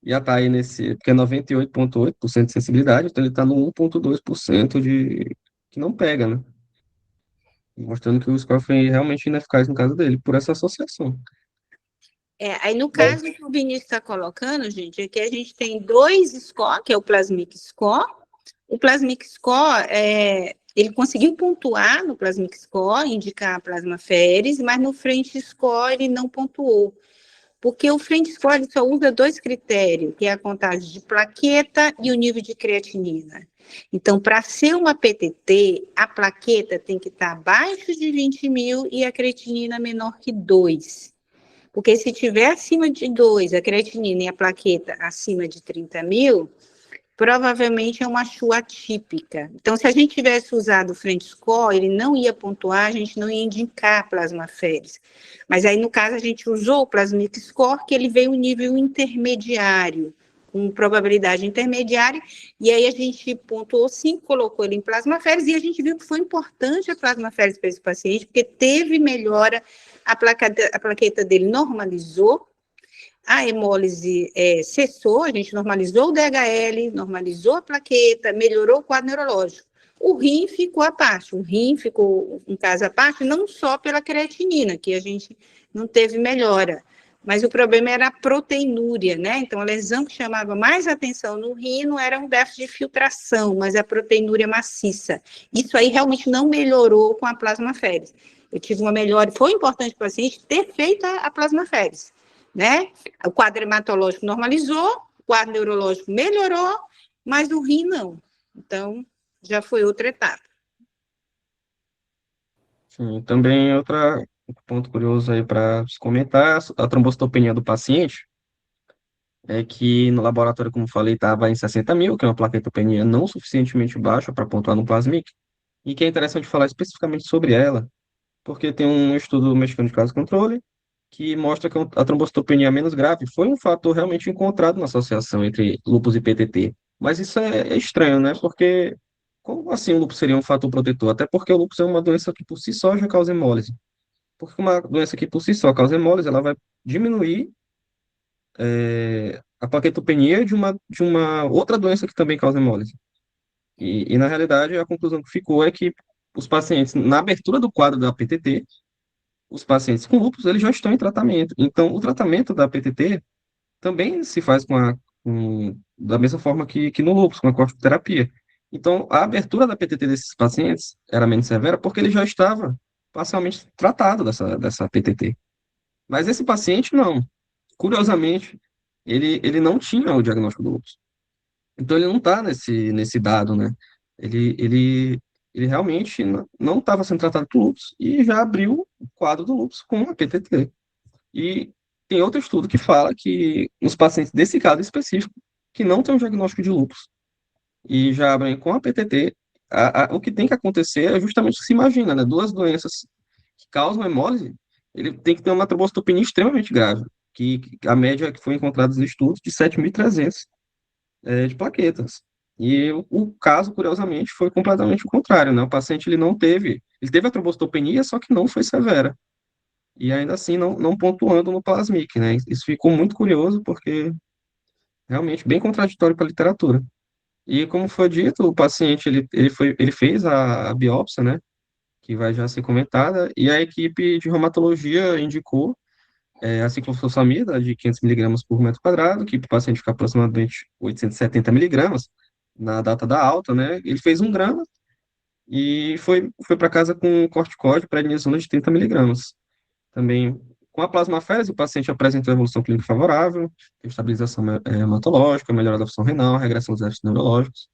ia estar aí nesse, porque é 98,8% de sensibilidade, então ele está no 1,2% de que não pega, né? Mostrando que o score foi realmente ineficaz no caso dele, por essa associação. Aí no caso que o Vinícius está colocando, gente, é que a gente tem 2 score, que é o Plasmic Score. O Plasmic Score, ele conseguiu pontuar no Plasmic Score, indicar a plasmaféresis, mas no French Score ele não pontuou. Porque o French Score só usa 2 critérios, que é a contagem de plaqueta e o nível de creatinina. Então, para ser uma PTT, a plaqueta tem que estar abaixo de 20 mil e a creatinina menor que 2. Porque se tiver acima de 2, a creatinina e a plaqueta acima de 30 mil, provavelmente é uma chuva atípica. Então, se a gente tivesse usado o French Score, ele não ia pontuar, a gente não ia indicar plasmaféresis. Mas aí, no caso, a gente usou o Plasmic Score, que ele veio um nível intermediário, com probabilidade intermediária, e aí a gente pontuou 5, colocou ele em plasmaféresis, e a gente viu que foi importante a plasmaféresis para esse paciente, porque teve melhora, a plaqueta dele normalizou, a hemólise cessou, a gente normalizou o DHL, normalizou a plaqueta, melhorou o quadro neurológico. O rim ficou à parte, o rim ficou um caso à parte, não só pela creatinina, que a gente não teve melhora, mas o problema era a proteinúria, né? Então, a lesão que chamava mais atenção no rim não era um déficit de filtração, mas a proteinúria maciça. Isso aí realmente não melhorou com a plasmaféresis. Eu tive uma melhora, foi importante para o paciente ter feito a plasmaféresis, né? O quadro hematológico normalizou, o quadro neurológico melhorou, mas o rim não. Então, já foi outra etapa. Sim, também outro ponto curioso aí para se comentar, a trombocitopenia do paciente, é que no laboratório, como falei, estava em 60 mil, que é uma plaquetopenia não suficientemente baixa para pontuar no plasmic, e que é interessante falar especificamente sobre ela, porque tem um estudo mexicano de caso controle que mostra que a trombocitopenia menos grave foi um fator realmente encontrado na associação entre lúpus e PTT. Mas isso é estranho, né? Porque como assim o lúpus seria um fator protetor? Até porque o lúpus é uma doença que por si só já causa hemólise. Porque uma doença que por si só causa hemólise, ela vai diminuir a plaquetopenia de uma outra doença que também causa hemólise. E na realidade, a conclusão que ficou é que os pacientes, na abertura do quadro da PTT, os pacientes com lúpus, eles já estão em tratamento. Então, o tratamento da PTT também se faz da mesma forma que no lúpus, com a corticoterapia. Então, a abertura da PTT desses pacientes era menos severa porque ele já estava parcialmente tratado dessa PTT. Mas esse paciente, não. Curiosamente, ele não tinha o diagnóstico do lúpus. Então, ele não está nesse dado, né? Ele realmente não estava sendo tratado por lúpus e já abriu o quadro do lúpus com a PTT. E tem outro estudo que fala que nos pacientes desse caso específico, que não tem um diagnóstico de lúpus, e já abrem com a PTT, o que tem que acontecer é justamente o que se imagina, né? Duas doenças que causam hemólise, ele tem que ter uma trombocitopenia extremamente grave, que a média que foi encontrada nos estudos de 7.300 de plaquetas. E o caso, curiosamente, foi completamente o contrário, né? O paciente ele teve a trombocitopenia, só que não foi severa. E ainda assim não pontuando no plasmic, né? Isso ficou muito curioso, porque realmente bem contraditório para a literatura. E como foi dito, o paciente ele fez a biópsia, né? Que vai já ser comentada, e a equipe de reumatologia indicou a ciclofosfamida de 500 miligramas por metro quadrado, que para o paciente fica aproximadamente 870 miligramas, na data da alta, né? Ele fez 1 grama e foi para casa com corticóide prednisona de 30 miligramas. Também, com a plasmafese, o paciente apresentou evolução clínica favorável, estabilização hematológica, melhora da função renal, regressão dos déficits neurológicos,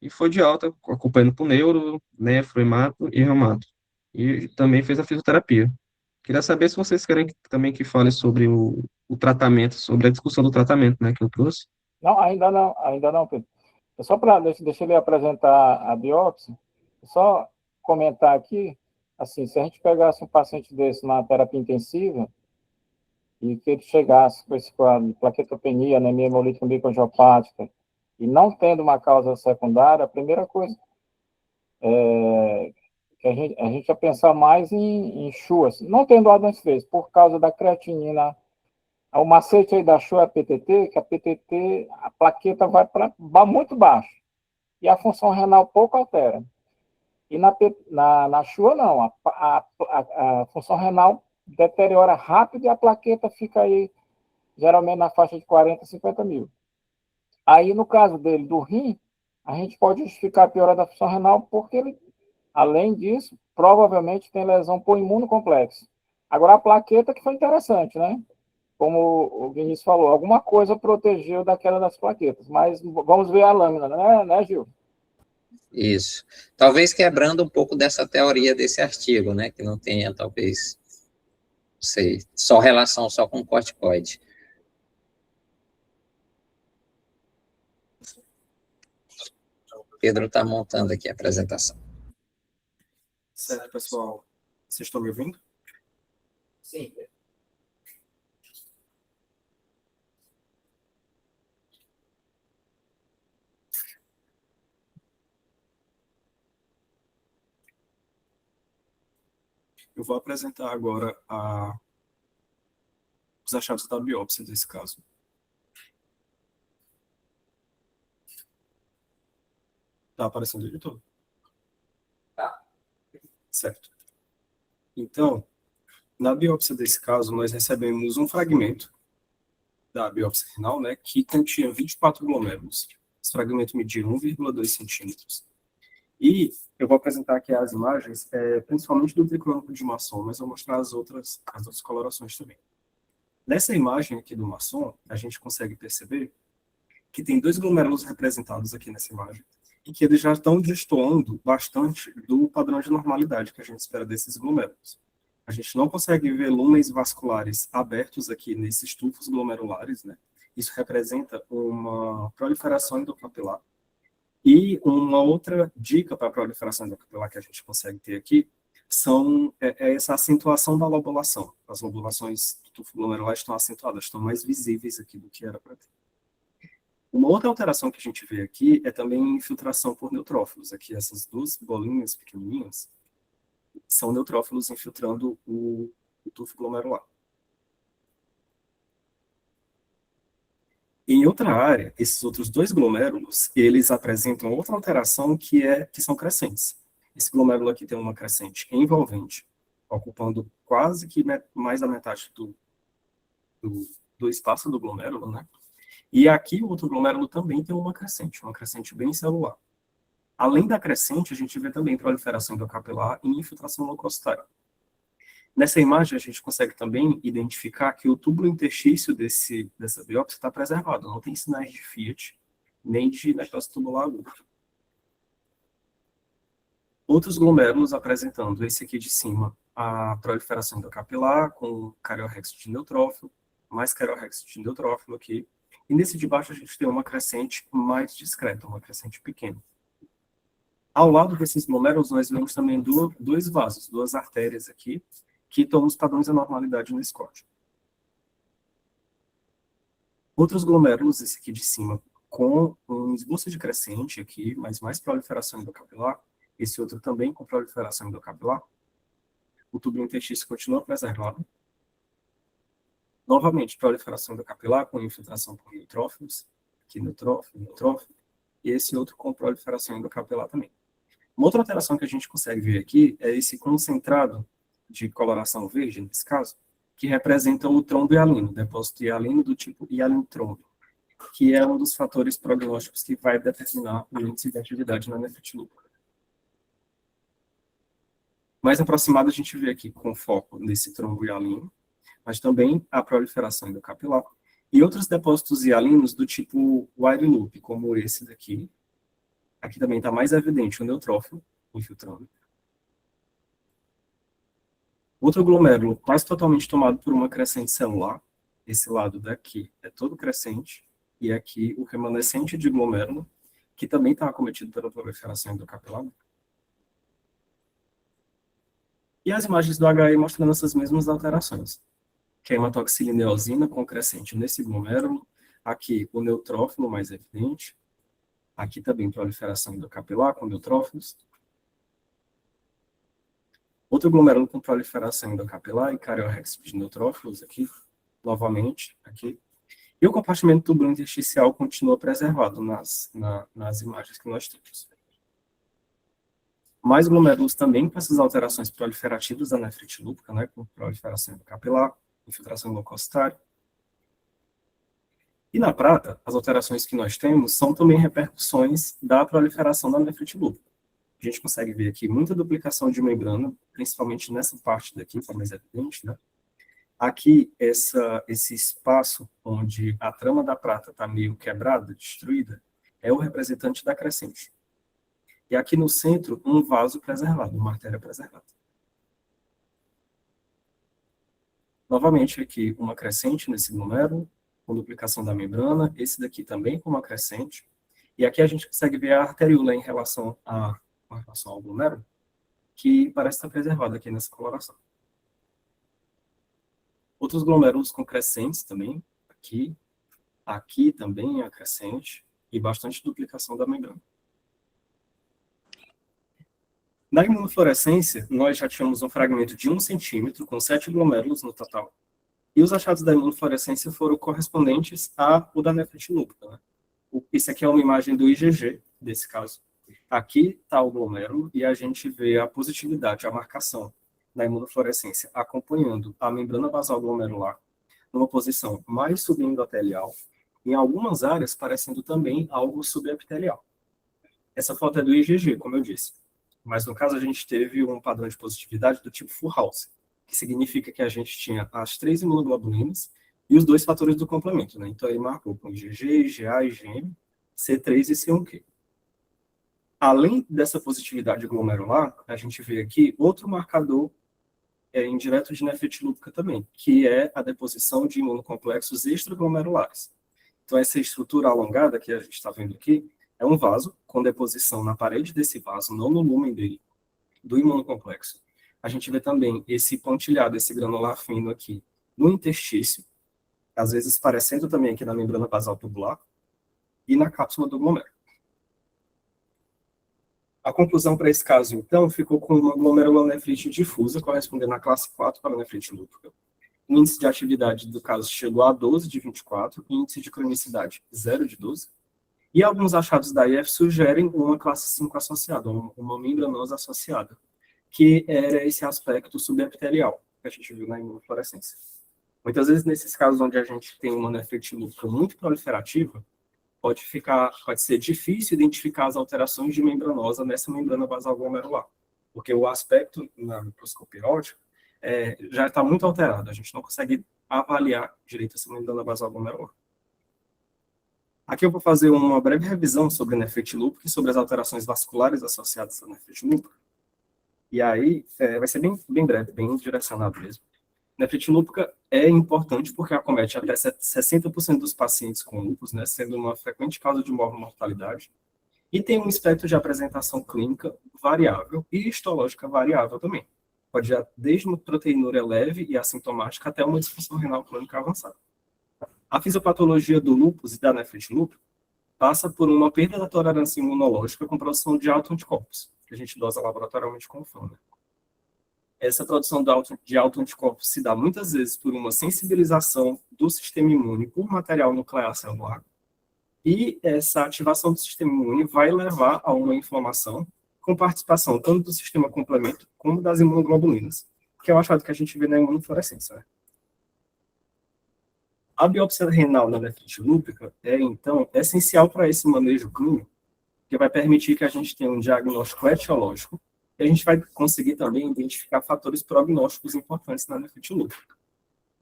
e foi de alta, acompanhando por neuro, nefro, hemato e reumato. E também fez a fisioterapia. Queria saber se vocês querem também que fale sobre o tratamento, sobre a discussão do tratamento, né, que eu trouxe. Não, ainda não, Pedro. É só para deixa ele apresentar a biópsia, só comentar aqui, assim, se a gente pegasse um paciente desse na terapia intensiva e que ele chegasse com esse quadro de plaquetopenia, anemia hemolítica angiopática, e não tendo uma causa secundária, a primeira coisa que a gente ia pensar mais em CHU, assim, não tendo Adams fez, por causa da creatinina. O macete aí da CHU é a PTT, que a PTT, a plaqueta vai muito baixo, e a função renal pouco altera. E na CHUA, não, a função renal deteriora rápido e a plaqueta fica aí, geralmente, na faixa de 40, 50 mil. Aí, no caso dele, do rim, a gente pode justificar a piora da função renal porque ele, além disso, provavelmente tem lesão por imunocomplexo. Agora, a plaqueta que foi interessante, né? Como o Vinícius falou, alguma coisa protegeu da queda das plaquetas, mas vamos ver a lâmina, né, Gil? Isso. Talvez quebrando um pouco dessa teoria desse artigo, né, que não tenha, talvez, não sei, só relação só com corticoide. Pedro está montando aqui a apresentação. Certo, pessoal. Vocês estão me ouvindo? Sim. Eu vou apresentar agora os achados da biópsia desse caso. Está aparecendo o editor? Tá. Certo. Então, na biópsia desse caso, nós recebemos um fragmento da biópsia renal, né, que continha 24 glomérulos. Esse fragmento media 1,2 centímetros. E eu vou apresentar aqui as imagens, principalmente do triclônico de Masson, mas eu vou mostrar as outras colorações também. Nessa imagem aqui do Masson, a gente consegue perceber que tem 2 glomérulos representados aqui nessa imagem, e que eles já estão destoando bastante do padrão de normalidade que a gente espera desses glomérulos. A gente não consegue ver lúmenes vasculares abertos aqui nesses tufos glomerulares, né? Isso representa uma proliferação endocapilar. E uma outra dica para a proliferação endocapilar que a gente consegue ter aqui é essa acentuação da lobulação. As lobulações do tufo glomerular estão acentuadas, estão mais visíveis aqui do que era para ter. Uma outra alteração que a gente vê aqui é também infiltração por neutrófilos. Aqui, essas 2 bolinhas pequenininhas são neutrófilos infiltrando o tufo glomerular. Em outra área, esses outros 2 glomérulos, eles apresentam outra alteração que são crescentes. Esse glomérulo aqui tem uma crescente envolvente, ocupando quase que mais da metade do espaço do glomérulo, né? E aqui o outro glomérulo também tem uma crescente bem celular. Além da crescente, a gente vê também proliferação endocapilar e infiltração leucocitária. Nessa imagem, a gente consegue também identificar que o túbulo interstício dessa biópsia está preservado, não tem sinais de Fiat, nem de necrose tubular aguda. Outros glomérulos apresentando, esse aqui de cima, a proliferação endocapilar com cariorrexo de neutrófilo, mais cariorrexo de neutrófilo aqui, e nesse de baixo a gente tem uma crescente mais discreta, uma crescente pequena. Ao lado desses glomérulos, nós vemos também 2 vasos, 2 artérias aqui, que estão os padrões de anormalidade nesse código. Outros glomérulos, esse aqui de cima, com um esboço de crescente aqui, mas mais proliferação endocapilar, esse outro também com proliferação endocapilar. O tubo interstício continua preservado. Novamente, proliferação endocapilar com infiltração por neutrófilos, aqui neutrófilo, e esse outro com proliferação endocapilar também. Uma outra alteração que a gente consegue ver aqui é esse concentrado de coloração verde, nesse caso, que representa o trombo hialino, depósito hialino do tipo hialinotrombo. que é um dos fatores prognósticos que vai determinar o índice de atividade na nefrite lúpica. Mais aproximado, a gente vê aqui com foco nesse trombo hialino, mas também a proliferação endocapilar e outros depósitos hialinos do tipo wire loop, como esse daqui. Aqui também está mais evidente o neutrófilo infiltrando. Outro glomérulo quase totalmente tomado por uma crescente celular. Esse lado daqui é todo crescente, e aqui o remanescente de glomérulo, que também está acometido pela proliferação endocapilar. E as imagens do HE mostrando essas mesmas alterações, que é a hematoxilina eosina com crescente nesse glomérulo, aqui o neutrófilo mais evidente, aqui também proliferação endocapilar com neutrófilos. Outro glomérulo com proliferação endocapilar e cariorrex de neutrófilos aqui, novamente, aqui. E o compartimento tubular intersticial continua preservado nas imagens que nós temos. Mais glomérulos também com essas alterações proliferativas da nefrite lúpica, né, com proliferação endocapilar, infiltração leucocitária. E na prata, as alterações que nós temos são também repercussões da proliferação da nefrite lúpica. A gente consegue ver aqui muita duplicação de membrana, principalmente nessa parte daqui, que é mais evidente, né? Aqui, esse espaço onde a trama da prata está meio quebrada, destruída, é o representante da crescente. E aqui no centro, um vaso preservado, uma artéria preservada. Novamente aqui, uma crescente nesse glomérulo, com duplicação da membrana, esse daqui também com uma crescente. E aqui a gente consegue ver a arteríola em relação ao glomérulo, que parece estar preservada aqui nessa coloração. Outros glomérulos com crescentes também, aqui também a crescente, e bastante duplicação da membrana. Na imunofluorescência, nós já tínhamos um fragmento de 1 centímetro, com 7 glomérulos no total, e os achados da imunofluorescência foram correspondentes ao da nefrite lúpica, né? Esse aqui é uma imagem do IgG, desse caso. Aqui está o glomérulo, e a gente vê a positividade, a marcação da imunofluorescência, acompanhando a membrana basal glomerular, numa posição mais subendotelial, em algumas áreas parecendo também algo subepitelial. Essa foto é do IgG, como eu disse. Mas no caso a gente teve um padrão de positividade do tipo Fullhouse, que significa que a gente tinha as 3 imunoglobulinas e os 2 fatores do complemento, né? Então ele marcou com IgG, IgA, IgM, C3 e C1q. Além dessa positividade glomerular, a gente vê aqui outro marcador indireto de nefrite lúpica também, que é a deposição de imunocomplexos extraglomerulares. Então essa estrutura alongada que a gente está vendo aqui é um vaso com deposição na parede desse vaso, não no lumen dele, do imunocomplexo. A gente vê também esse pontilhado, esse granular fino aqui no interstício, às vezes parecendo também aqui na membrana basal tubular, e na cápsula do glomérulo. A conclusão para esse caso, então, ficou com uma glomerulonefrite difusa, correspondendo à classe 4 para a nefrite lúpica. O índice de atividade do caso chegou a 12 de 24, índice de cronicidade 0 de 12, e alguns achados da IF sugerem uma classe 5 associada, uma membranose associada, que era esse aspecto subepitelial que a gente viu na imunofluorescência. Muitas vezes, nesses casos onde a gente tem uma nefrite lúpica muito proliferativa, pode ser difícil identificar as alterações de membranosa nessa membrana basal glomerular, porque o aspecto na microscopia óptica já está muito alterado, a gente não consegue avaliar direito essa membrana basal glomerular. Aqui eu vou fazer uma breve revisão sobre a nefrite lúpica e sobre as alterações vasculares associadas à nefrite lúpica. E aí, vai ser bem breve, bem direcionado mesmo. Nefrite lúpica é importante porque acomete até 60% dos pacientes com lúpus, né, sendo uma frequente causa de mortalidade. E tem um espectro de apresentação clínica variável e histológica variável também. Pode ir desde uma proteinúria leve e assintomática até uma disfunção renal crônica avançada. A fisiopatologia do lúpus e da nefrite lúpica passa por uma perda da tolerância imunológica com produção de autoanticorpos, que a gente dosa laboratorialmente com fome. Essa produção de autoanticorpos se dá muitas vezes por uma sensibilização do sistema imune por material nuclear celular, e essa ativação do sistema imune vai levar a uma inflamação com participação tanto do sistema complemento como das imunoglobulinas, que é o achado que a gente vê na imunofluorescência, né? A biópsia renal na nefrite lúpica é, então, essencial para esse manejo clínico, que vai permitir que a gente tenha um diagnóstico etiológico, e a gente vai conseguir também identificar fatores prognósticos importantes na nefrite lúpica.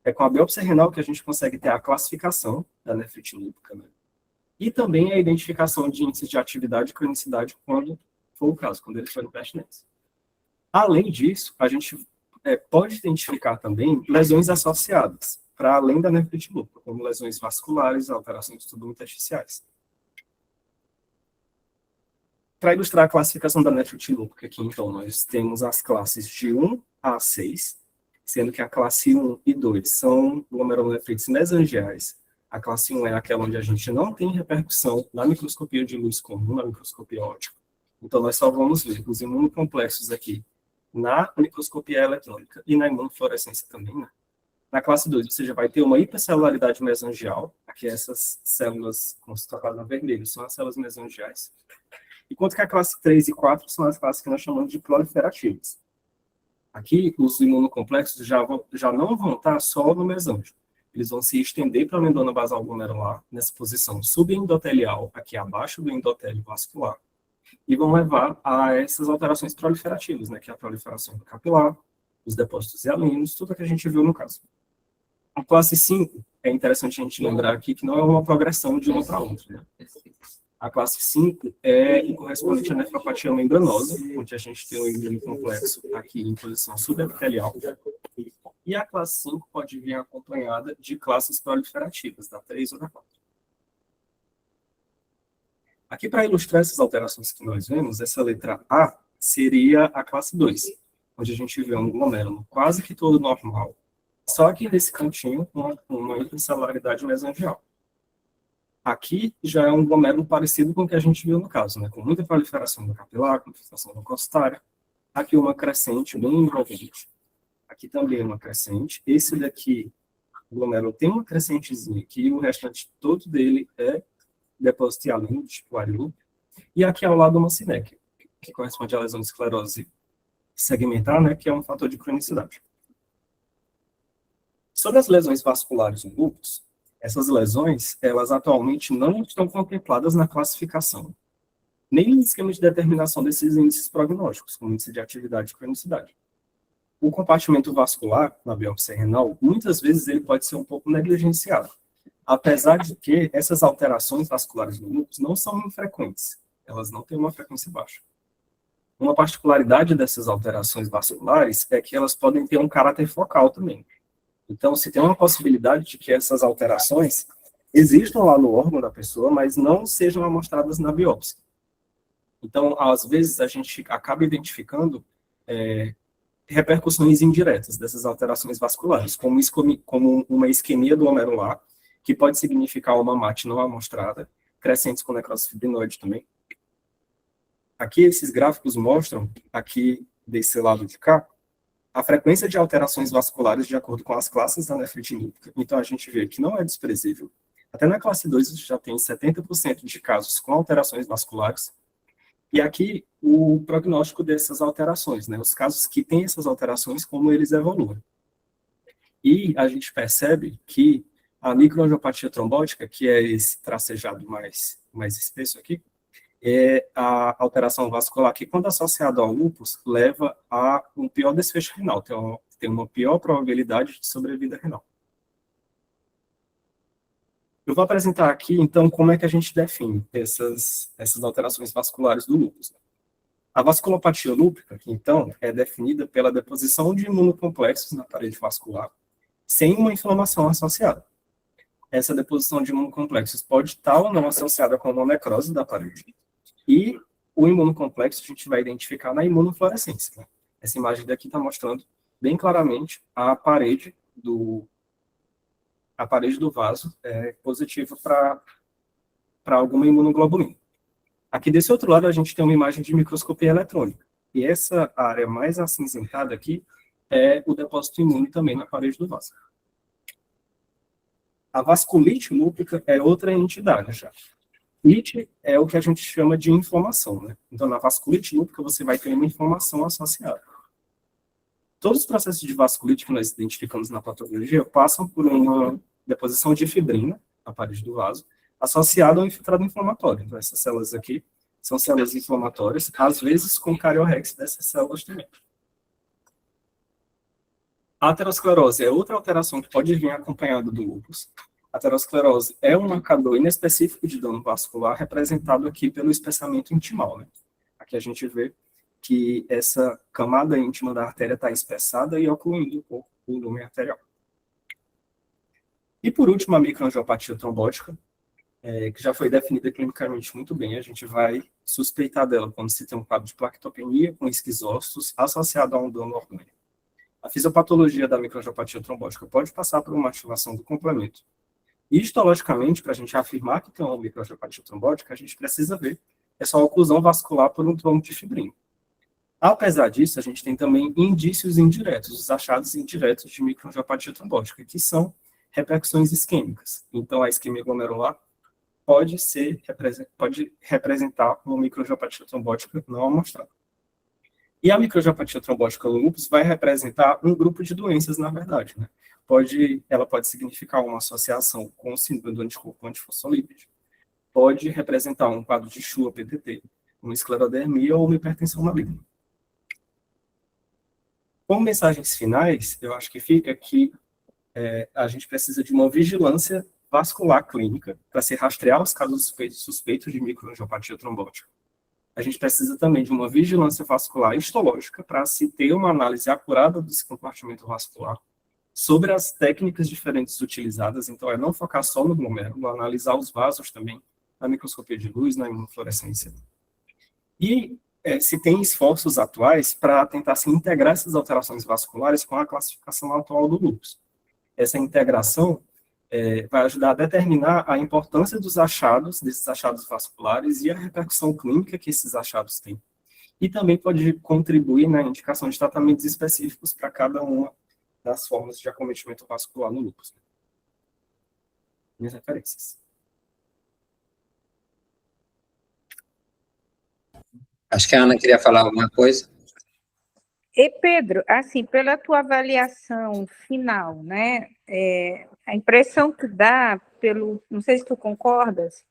É com a biópsia renal que a gente consegue ter a classificação da nefrite lúpica, né? E também a identificação de índices de atividade e cronicidade quando for o caso, quando eles forem pertinentes. Além disso, a gente pode identificar também lesões associadas, para além da nefrite lúpica, como lesões vasculares, alterações subintersticiais. Para ilustrar a classificação da nefrite lúpica aqui, então, nós temos as classes de 1 a 6, sendo que a classe 1 e 2 são glomerulonefrites mesangiais. A classe 1 é aquela onde a gente não tem repercussão na microscopia de luz comum, na microscopia óptica. Então, nós só vamos ver os imunocomplexos aqui na microscopia eletrônica e na imunofluorescência também, né? Na classe 2, você já vai ter uma hipercelularidade mesangial, aqui essas células constituídas vermelho são as células mesangiais, enquanto que a classe 3 e 4 são as classes que nós chamamos de proliferativas. Aqui, os imunocomplexos já não vão estar só no mesângio. Eles vão se estender para a membrana basal glomerular, nessa posição subendotelial, aqui abaixo do endotélio vascular, e vão levar a essas alterações proliferativas, né, que é a proliferação capilar, os depósitos hialinos, tudo que a gente viu no caso. A classe 5, é interessante a gente lembrar aqui que não é uma progressão de uma para outra, né? A classe 5 é correspondente à nefropatia membranosa, onde a gente tem um imunocomplexo aqui em posição subepitelial. E a classe 5 pode vir acompanhada de classes proliferativas, da 3 ou da 4. Aqui, para ilustrar essas alterações que nós vemos, essa letra A seria a classe 2, onde a gente vê um glomérulo quase que todo normal, só que nesse cantinho uma hipercelularidade mesangial. Aqui já é um glomérulo parecido com o que a gente viu no caso, né? Com muita proliferação do capilar, com infiltração leucocitária. Aqui uma crescente bem envolvente. Aqui também uma crescente. Esse daqui, o glomérulo tem uma crescentezinha aqui, o restante todo dele é depósito hialino, tipo Arilu. E aqui ao lado uma sinéquia, que corresponde à lesão de esclerose segmentar, né? Que é um fator de cronicidade. Sobre as lesões vasculares no lúpus, essas lesões, elas atualmente não estão contempladas na classificação, nem no esquema de determinação desses índices prognósticos, como índice de atividade e cronicidade. O compartimento vascular, na biópsia renal, muitas vezes ele pode ser um pouco negligenciado, apesar de que essas alterações vasculares no lúpus não são infrequentes, elas não têm uma frequência baixa. Uma particularidade dessas alterações vasculares é que elas podem ter um caráter focal também. Então, se tem uma possibilidade de que essas alterações existam lá no órgão da pessoa, mas não sejam amostradas na biópsia. Então, às vezes, a gente acaba identificando repercussões indiretas dessas alterações vasculares, como uma isquemia do glomerular, que pode significar uma MAT não amostrada, crescentes com necrose fibrinoide também. Aqui, esses gráficos mostram, aqui desse lado de cá, a frequência de alterações vasculares de acordo com as classes da nefrite lúpica. Então, a gente vê que não é desprezível. Até na classe 2, a gente já tem 70% de casos com alterações vasculares. E aqui, o prognóstico dessas alterações, né? Os casos que têm essas alterações, como eles evoluem. E a gente percebe que a microangiopatia trombótica, que é esse tracejado mais espesso aqui, é a alteração vascular que, quando associada ao lúpus, leva a um pior desfecho renal, tem uma pior probabilidade de sobrevida renal. Eu vou apresentar aqui, então, como é que a gente define essas alterações vasculares do lúpus. A vasculopatia lúpica, então, é definida pela deposição de imunocomplexos na parede vascular, sem uma inflamação associada. Essa deposição de imunocomplexos pode estar ou não associada com uma necrose da parede. E o imunocomplexo a gente vai identificar na imunofluorescência. Né? Essa imagem daqui está mostrando bem claramente a parede do vaso positiva para alguma imunoglobulina. Aqui desse outro lado a gente tem uma imagem de microscopia eletrônica. E essa área mais acinzentada aqui é o depósito imune também na parede do vaso. A vasculite lúpica é outra entidade já. Vasculite é o que a gente chama de inflamação, né? Então, na vasculite lúpica, você vai ter uma inflamação associada. Todos os processos de vasculite que nós identificamos na patologia passam por uma deposição de fibrina na parede do vaso, associada ao infiltrado inflamatório. Então, essas células aqui são células inflamatórias, às vezes com cariorrex dessas células também. A aterosclerose é outra alteração que pode vir acompanhada do lúpus. A aterosclerose é um marcador inespecífico de dano vascular, representado aqui pelo espessamento intimal, né? Aqui a gente vê que essa camada íntima da artéria está espessada e ocluindo um pouco o volume arterial. E por último, a microangiopatia trombótica, que já foi definida clinicamente muito bem. A gente vai suspeitar dela quando se tem um quadro de plaquetopenia com esquizócitos associado a um dano orgânico. A fisiopatologia da microangiopatia trombótica pode passar por uma ativação do complemento. E histologicamente, para a gente afirmar que tem uma microangiopatia trombótica, a gente precisa ver essa oclusão vascular por um trombo de fibrina. Apesar disso, a gente tem também indícios indiretos, os achados indiretos de microangiopatia trombótica, que são repercussões isquêmicas. Então, a isquemia glomerular pode representar uma microangiopatia trombótica não amostrada. E a microangiopatia trombótica do lúpus vai representar um grupo de doenças, na verdade, né? Ela pode significar uma associação com o síndrome do anticorpo antifosfolípide, pode representar um quadro de Chua PTT, uma esclerodermia ou uma hipertensão maligna. Como mensagens finais, eu acho que fica que a gente precisa de uma vigilância vascular clínica para se rastrear os casos suspeitos de microangiopatia trombótica. A gente precisa também de uma vigilância vascular histológica para se ter uma análise acurada desse compartimento vascular sobre as técnicas diferentes utilizadas. Então, não focar só no glomérulo, analisar os vasos também, na microscopia de luz, na imunofluorescência. E se tem esforços atuais para tentar se integrar essas alterações vasculares com a classificação atual do lúpus. Essa integração vai ajudar a determinar a importância desses achados vasculares e a repercussão clínica que esses achados têm. E também pode contribuir na indicação de tratamentos específicos para cada uma das formas de acometimento vascular no lúpus. Minhas referências. Acho que a Ana queria falar alguma coisa. E, Pedro, assim, pela tua avaliação final, né, a impressão que dá, não sei se tu concordas,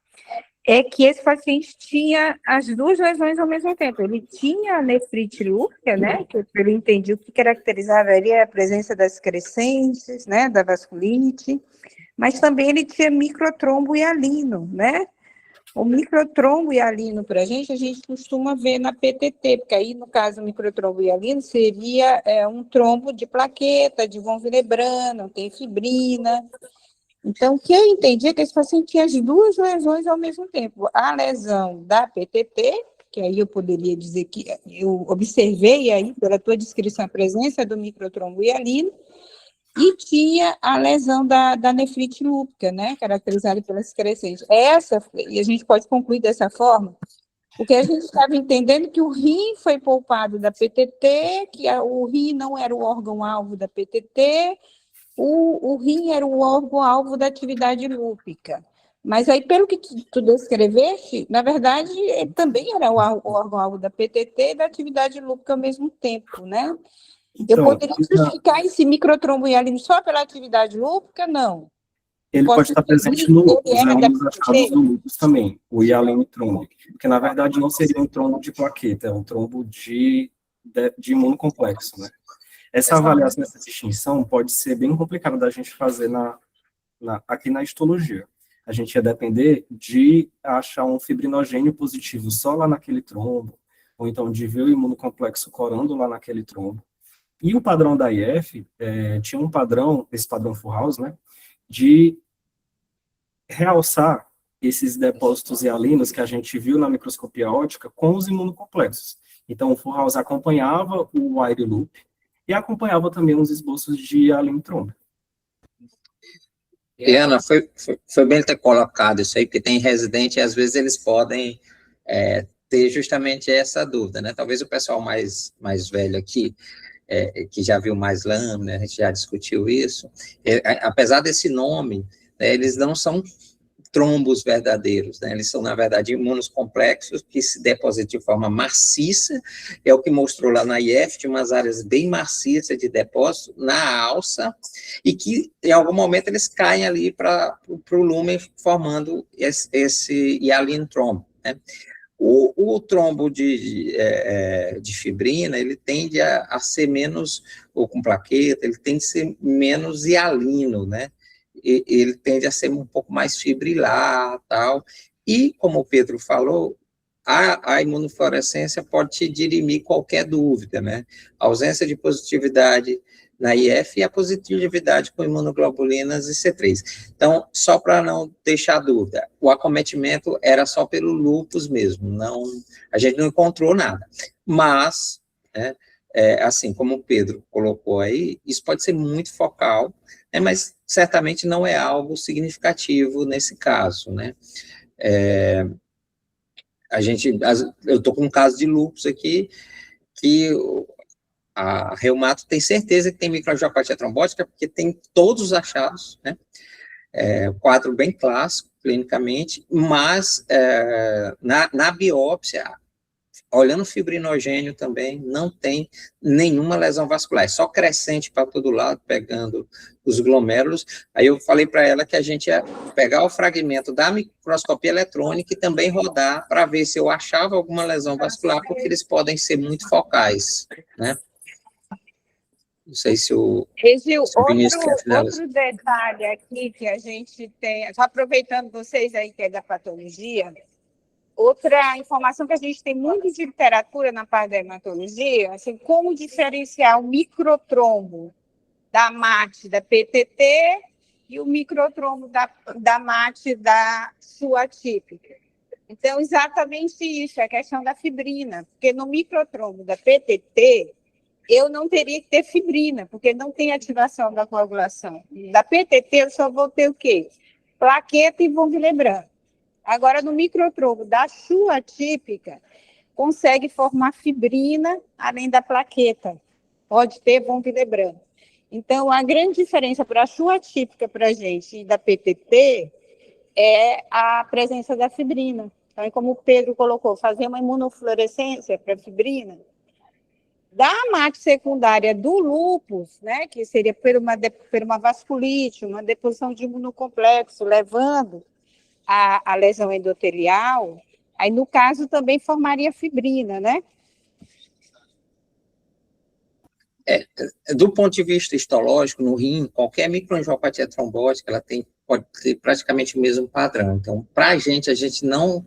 é que esse paciente tinha as duas lesões ao mesmo tempo. Ele tinha a nefrite lúpea, né, que eu entendi o que caracterizava ali a presença das crescentes, né, da vasculite, mas também ele tinha microtrombo hialino, né? O microtrombo hialino para a gente costuma ver na PTT, porque aí, no caso, o microtrombo hialino seria um trombo de plaqueta, de von Willebrand, não tem fibrina. Então, o que eu entendi é que esse paciente tinha as duas lesões ao mesmo tempo. A lesão da PTT, que aí eu poderia dizer que eu observei aí, pela tua descrição, a presença do microtrombo hialino, e tinha a lesão da nefrite lúpica, né, caracterizada pelas crescentes. E a gente pode concluir dessa forma, porque a gente estava entendendo que o rim foi poupado da PTT, que o rim não era o órgão-alvo da PTT, o rim era o órgão-alvo da atividade lúpica. Mas aí, pelo que tu descreveste, na verdade, ele também era o órgão-alvo da PTT e da atividade lúpica ao mesmo tempo, né? Então, eu poderia justificar esse microtrombo hialino só pela atividade lúpica? Não. Ele pode estar presente no lúpus, é um dos achados do lúpus também, o hialino trombo, porque na verdade não seria um trombo de plaqueta, é um trombo de imunocomplexo, né? Essa avaliação, essa distinção pode ser bem complicada da gente fazer aqui na histologia. A gente ia depender de achar um fibrinogênio positivo só lá naquele trombo, ou então de ver o imunocomplexo corando lá naquele trombo. E o padrão da IF tinha um padrão, esse padrão Furhaus, né, de realçar esses depósitos hialinos que a gente viu na microscopia óptica com os imunocomplexos. Então, o Furhaus acompanhava o wire loop e acompanhava também os esboços de hialino trombo. E, Ana, foi bem ter colocado isso aí, porque tem residente e às vezes eles podem ter justamente essa dúvida, né? Talvez o pessoal mais velho aqui, que já viu mais lâmina, a gente já discutiu isso, apesar desse nome, né, eles não são trombos verdadeiros, né? Eles são, na verdade, imunocomplexos que se depositam de forma maciça, é o que mostrou lá na IF, tinha umas áreas bem maciças de depósito na alça, e que, em algum momento, eles caem ali para o lúmen, formando esse hyaline trombo, né? O trombo de fibrina, ele tende a ser menos, ou com plaqueta, ele tende a ser menos hialino, né? Ele tende a ser um pouco mais fibrilar, tal, e, como o Pedro falou, a imunofluorescência pode te dirimir qualquer dúvida, né? A ausência de positividade na IF e a positividade com imunoglobulinas e C3. Então, só para não deixar dúvida, o acometimento era só pelo lúpus mesmo, não, a gente não encontrou nada. Mas, né, assim como o Pedro colocou aí, isso pode ser muito focal, né, mas certamente não é algo significativo nesse caso, né? Eu estou com um caso de lúpus aqui, que a reumato tem certeza que tem microangiopatia trombótica, porque tem todos os achados, né? Quadro bem clássico, clinicamente, mas na biópsia, olhando o fibrinogênio também, não tem nenhuma lesão vascular, é só crescente para todo lado, pegando os glomérulos. Aí eu falei para ela que a gente ia pegar o fragmento da microscopia eletrônica e também rodar para ver se eu achava alguma lesão vascular, porque eles podem ser muito focais, né? Não sei se o Regil, Vinícius quer finalizar. outro detalhe aqui que a gente tem, só aproveitando vocês aí que é da patologia, outra informação que a gente tem muito de literatura na parte da hematologia, assim, como diferenciar o microtrombo da MAT da PTT e o microtrombo da MAT da sua típica. Então, exatamente isso, é a questão da fibrina, porque no microtrombo da PTT, eu não teria que ter fibrina, porque não tem ativação da coagulação. Da PTT, eu só vou ter o quê? Plaqueta e von Willebrand. Agora, no microtrombo da sua típica, consegue formar fibrina, além da plaqueta. Pode ter von Willebrand. Então, a grande diferença para a sua típica para a gente e da PTT é a presença da fibrina. Então, como o Pedro colocou, fazer uma imunofluorescência para a fibrina, da MAT secundária do lúpus, né, que seria por uma vasculite, uma deposição de imunocomplexo, levando a lesão endotelial, aí no caso também formaria fibrina, né? Do ponto de vista histológico, no rim, qualquer microangiopatia trombótica, pode ter praticamente o mesmo padrão. Então, para a gente não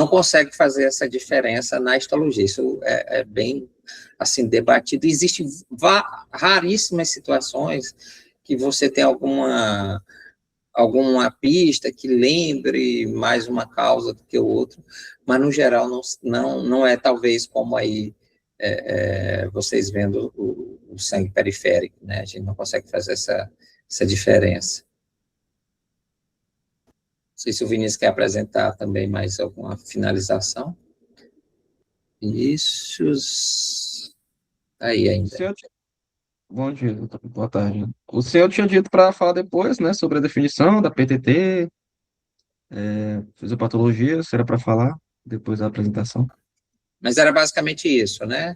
consegue fazer essa diferença na histologia. Isso é bem, assim, debatido. Existem raríssimas situações que você tem alguma pista que lembre mais uma causa do que o outro, mas, no geral, não é talvez como aí vocês vendo o sangue periférico, né? A gente não consegue fazer essa diferença. Não sei se o Vinícius quer apresentar também mais alguma finalização. Vinícius... Aí ainda. Bom dia, boa tarde. O senhor tinha dito para falar depois, né, sobre a definição da PTT, fisiopatologia, se era para falar depois da apresentação. Mas era basicamente isso, né?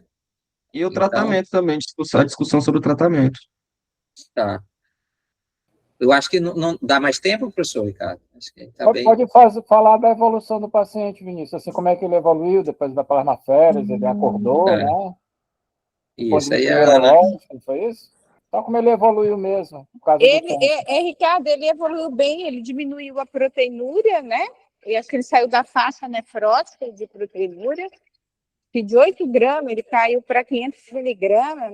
E o tratamento também, a discussão sobre o tratamento. Tá. Eu acho que não dá mais tempo, professor Ricardo? Acho que tá bem. Pode falar da evolução do paciente, Vinícius, assim, como é que ele evoluiu depois da palavra na férias, ele acordou, né? Isso aí não foi isso? Então, como ele evoluiu mesmo? Ricardo, ele evoluiu bem, ele diminuiu a proteinúria, né? Eu acho que ele saiu da faixa nefrótica de proteinúria, que de 8 gramas ele caiu para 500 miligramas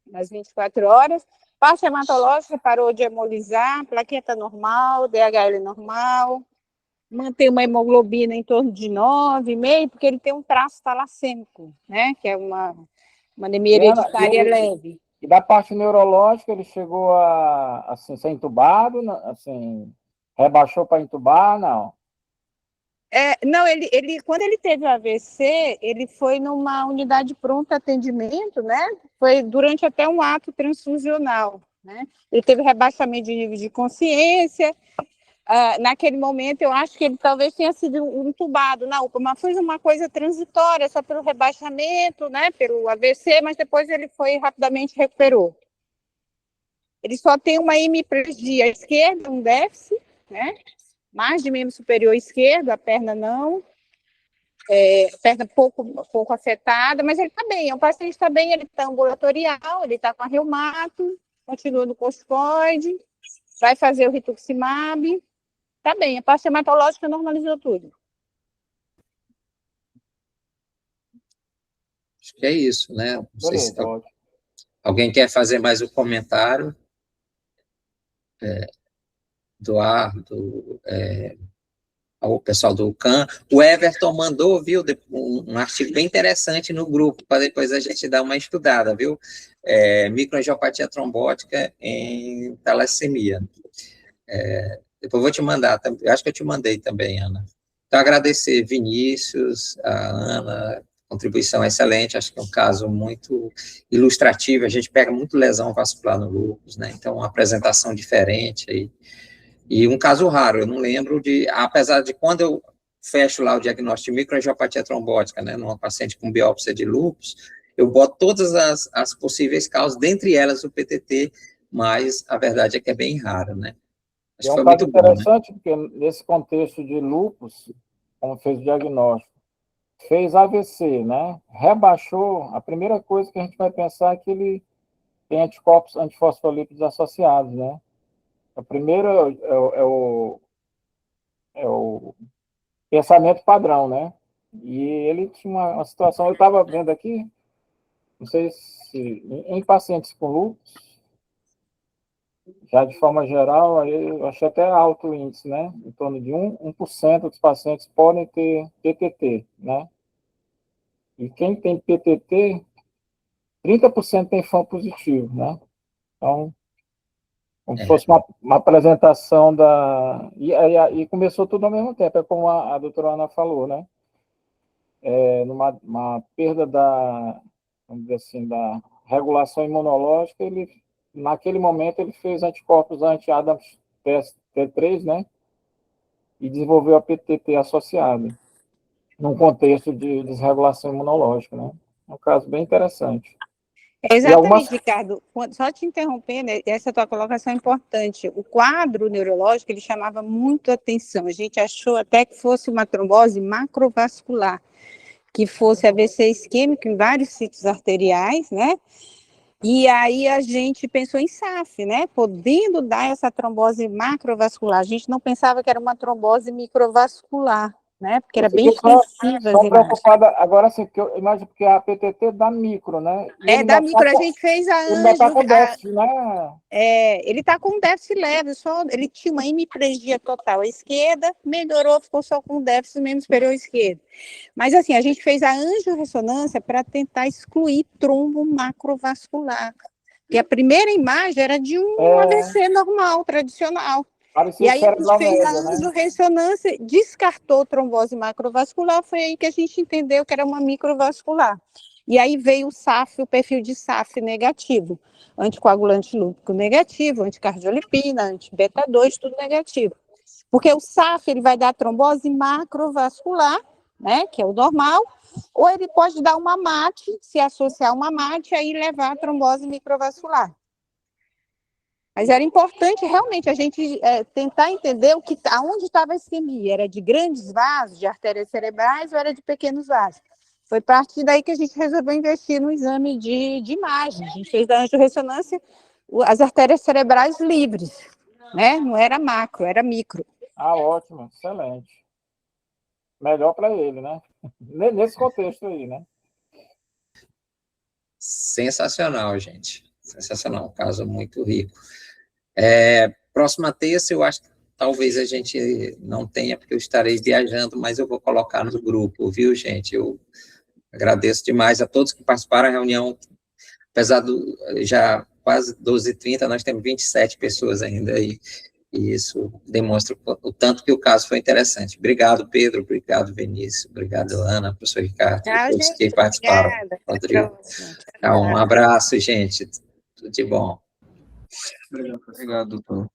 nas 24 horas. Parte hematológica parou de hemolizar, plaqueta normal, DHL normal, mantém uma hemoglobina em torno de 9,5, porque ele tem um traço talassêmico, né? Que é uma anemia hereditária leve. E da parte neurológica, ele chegou a assim, ser entubado, assim, rebaixou para entubar, não? Não, quando ele teve o AVC, ele foi numa unidade de pronto atendimento, né? Foi durante até um ato transfusional, né? Ele teve rebaixamento de nível de consciência, naquele momento, eu acho que ele talvez tenha sido entubado na UPA, mas foi uma coisa transitória, só pelo rebaixamento, né, pelo AVC, mas depois ele foi rapidamente recuperou. Ele só tem uma hemiplegia esquerda, um déficit, né, margem membro superior esquerdo, a perna não, a perna pouco afetada, mas ele está bem, o paciente está bem, ele está ambulatorial, ele está com reumato, continua no corticoide, vai fazer o rituximab, tá bem, a parte hematológica normalizou tudo. Acho que é isso, né? Não sei se Beleza, ótimo. alguém quer fazer mais um comentário. Eduardo, o pessoal do CAN. O Everton mandou, viu, um artigo bem interessante no grupo, para depois a gente dar uma estudada, viu? Microangiopatia trombótica em talassemia. Depois eu vou te mandar, eu acho que eu te mandei também, Ana. Então, agradecer Vinícius, a Ana, contribuição excelente, acho que é um caso muito ilustrativo, a gente pega muito lesão vascular no lúpus, né? Então, uma apresentação diferente aí. E um caso raro, eu não lembro apesar de quando eu fecho lá o diagnóstico de microangiopatia trombótica, né, numa paciente com biópsia de lúpus, eu boto todas as possíveis causas, dentre elas o PTT, mas a verdade é que é bem raro, né? Acho É que foi um caso muito bom, né? interessante, porque nesse contexto de lúpus, como fez o diagnóstico, fez AVC, né? Rebaixou, a primeira coisa que a gente vai pensar é que ele tem anticorpos antifosfolípidos associados, né? A primeira é o pensamento padrão, né? E ele tinha uma situação, eu estava vendo aqui, não sei se em pacientes com lúpus, já de forma geral, aí eu achei até alto o índice, né? Em torno de 1% dos pacientes podem ter PTT, né? E quem tem PTT, 30% tem FAM positivo, né? Então, como se fosse uma apresentação da... E começou tudo ao mesmo tempo, é como a doutora Ana falou, né? Numa perda vamos dizer assim, da regulação imunológica, naquele momento ele fez anticorpos anti-Adams T3, né? E desenvolveu a PTT associada, num contexto de desregulação imunológica, né? É um caso bem interessante. Exatamente, Ricardo. Só te interrompendo, essa tua colocação é importante. O quadro neurológico, ele chamava muito atenção. A gente achou até que fosse uma trombose macrovascular, que fosse AVC isquêmico em vários sítios arteriais, né? E aí a gente pensou em SAF, né? Podendo dar essa trombose macrovascular. A gente não pensava que era uma trombose microvascular, né? Porque era bem extensiva. Só preocupada agora, sim, porque eu imagino que a PTT dá micro, né? E da micro, a gente fez a Ele está com déficit, né? Ele está com déficit leve, ele tinha uma hemiplegia total à esquerda, melhorou, ficou só com déficit membro superior esquerdo. Mas assim, a gente fez a angiorressonância para tentar excluir trombo macrovascular. Porque a primeira imagem era de um AVC normal, tradicional. Parecia e aí a gente fez a né? angiorressonância, descartou trombose macrovascular, foi aí que a gente entendeu que era uma microvascular. E aí veio o SAF, o perfil de SAF negativo. Anticoagulante lúpico negativo, anticardiolipina, anti-beta-2, tudo negativo. Porque o SAF ele vai dar trombose macrovascular, né, que é o normal, ou ele pode dar uma MAT, se associar uma MAT, aí levar a trombose microvascular. Mas era importante realmente a gente tentar entender aonde estava a isquemia. Era de grandes vasos, de artérias cerebrais, ou era de pequenos vasos? Foi a partir daí que a gente resolveu investir no exame de imagem. A gente fez a angiorressonância, as artérias cerebrais livres, né? Não era macro, era micro. Ótimo, excelente. Melhor para ele, né? Nesse contexto aí, né? Sensacional, gente. Sensacional, um caso muito rico. Próxima terça, eu acho que talvez a gente não tenha, porque eu estarei viajando, mas eu vou colocar no grupo, viu, gente? Eu agradeço demais a todos que participaram da reunião, apesar já quase 12h30, nós temos 27 pessoas ainda aí, e isso demonstra o tanto que o caso foi interessante. Obrigado, Pedro, obrigado, Vinícius, obrigado, Ana, professor Ricardo, todos que participaram. Obrigada. Rodrigo. Então, um abraço, gente, tudo de bom. Obrigado, doutor.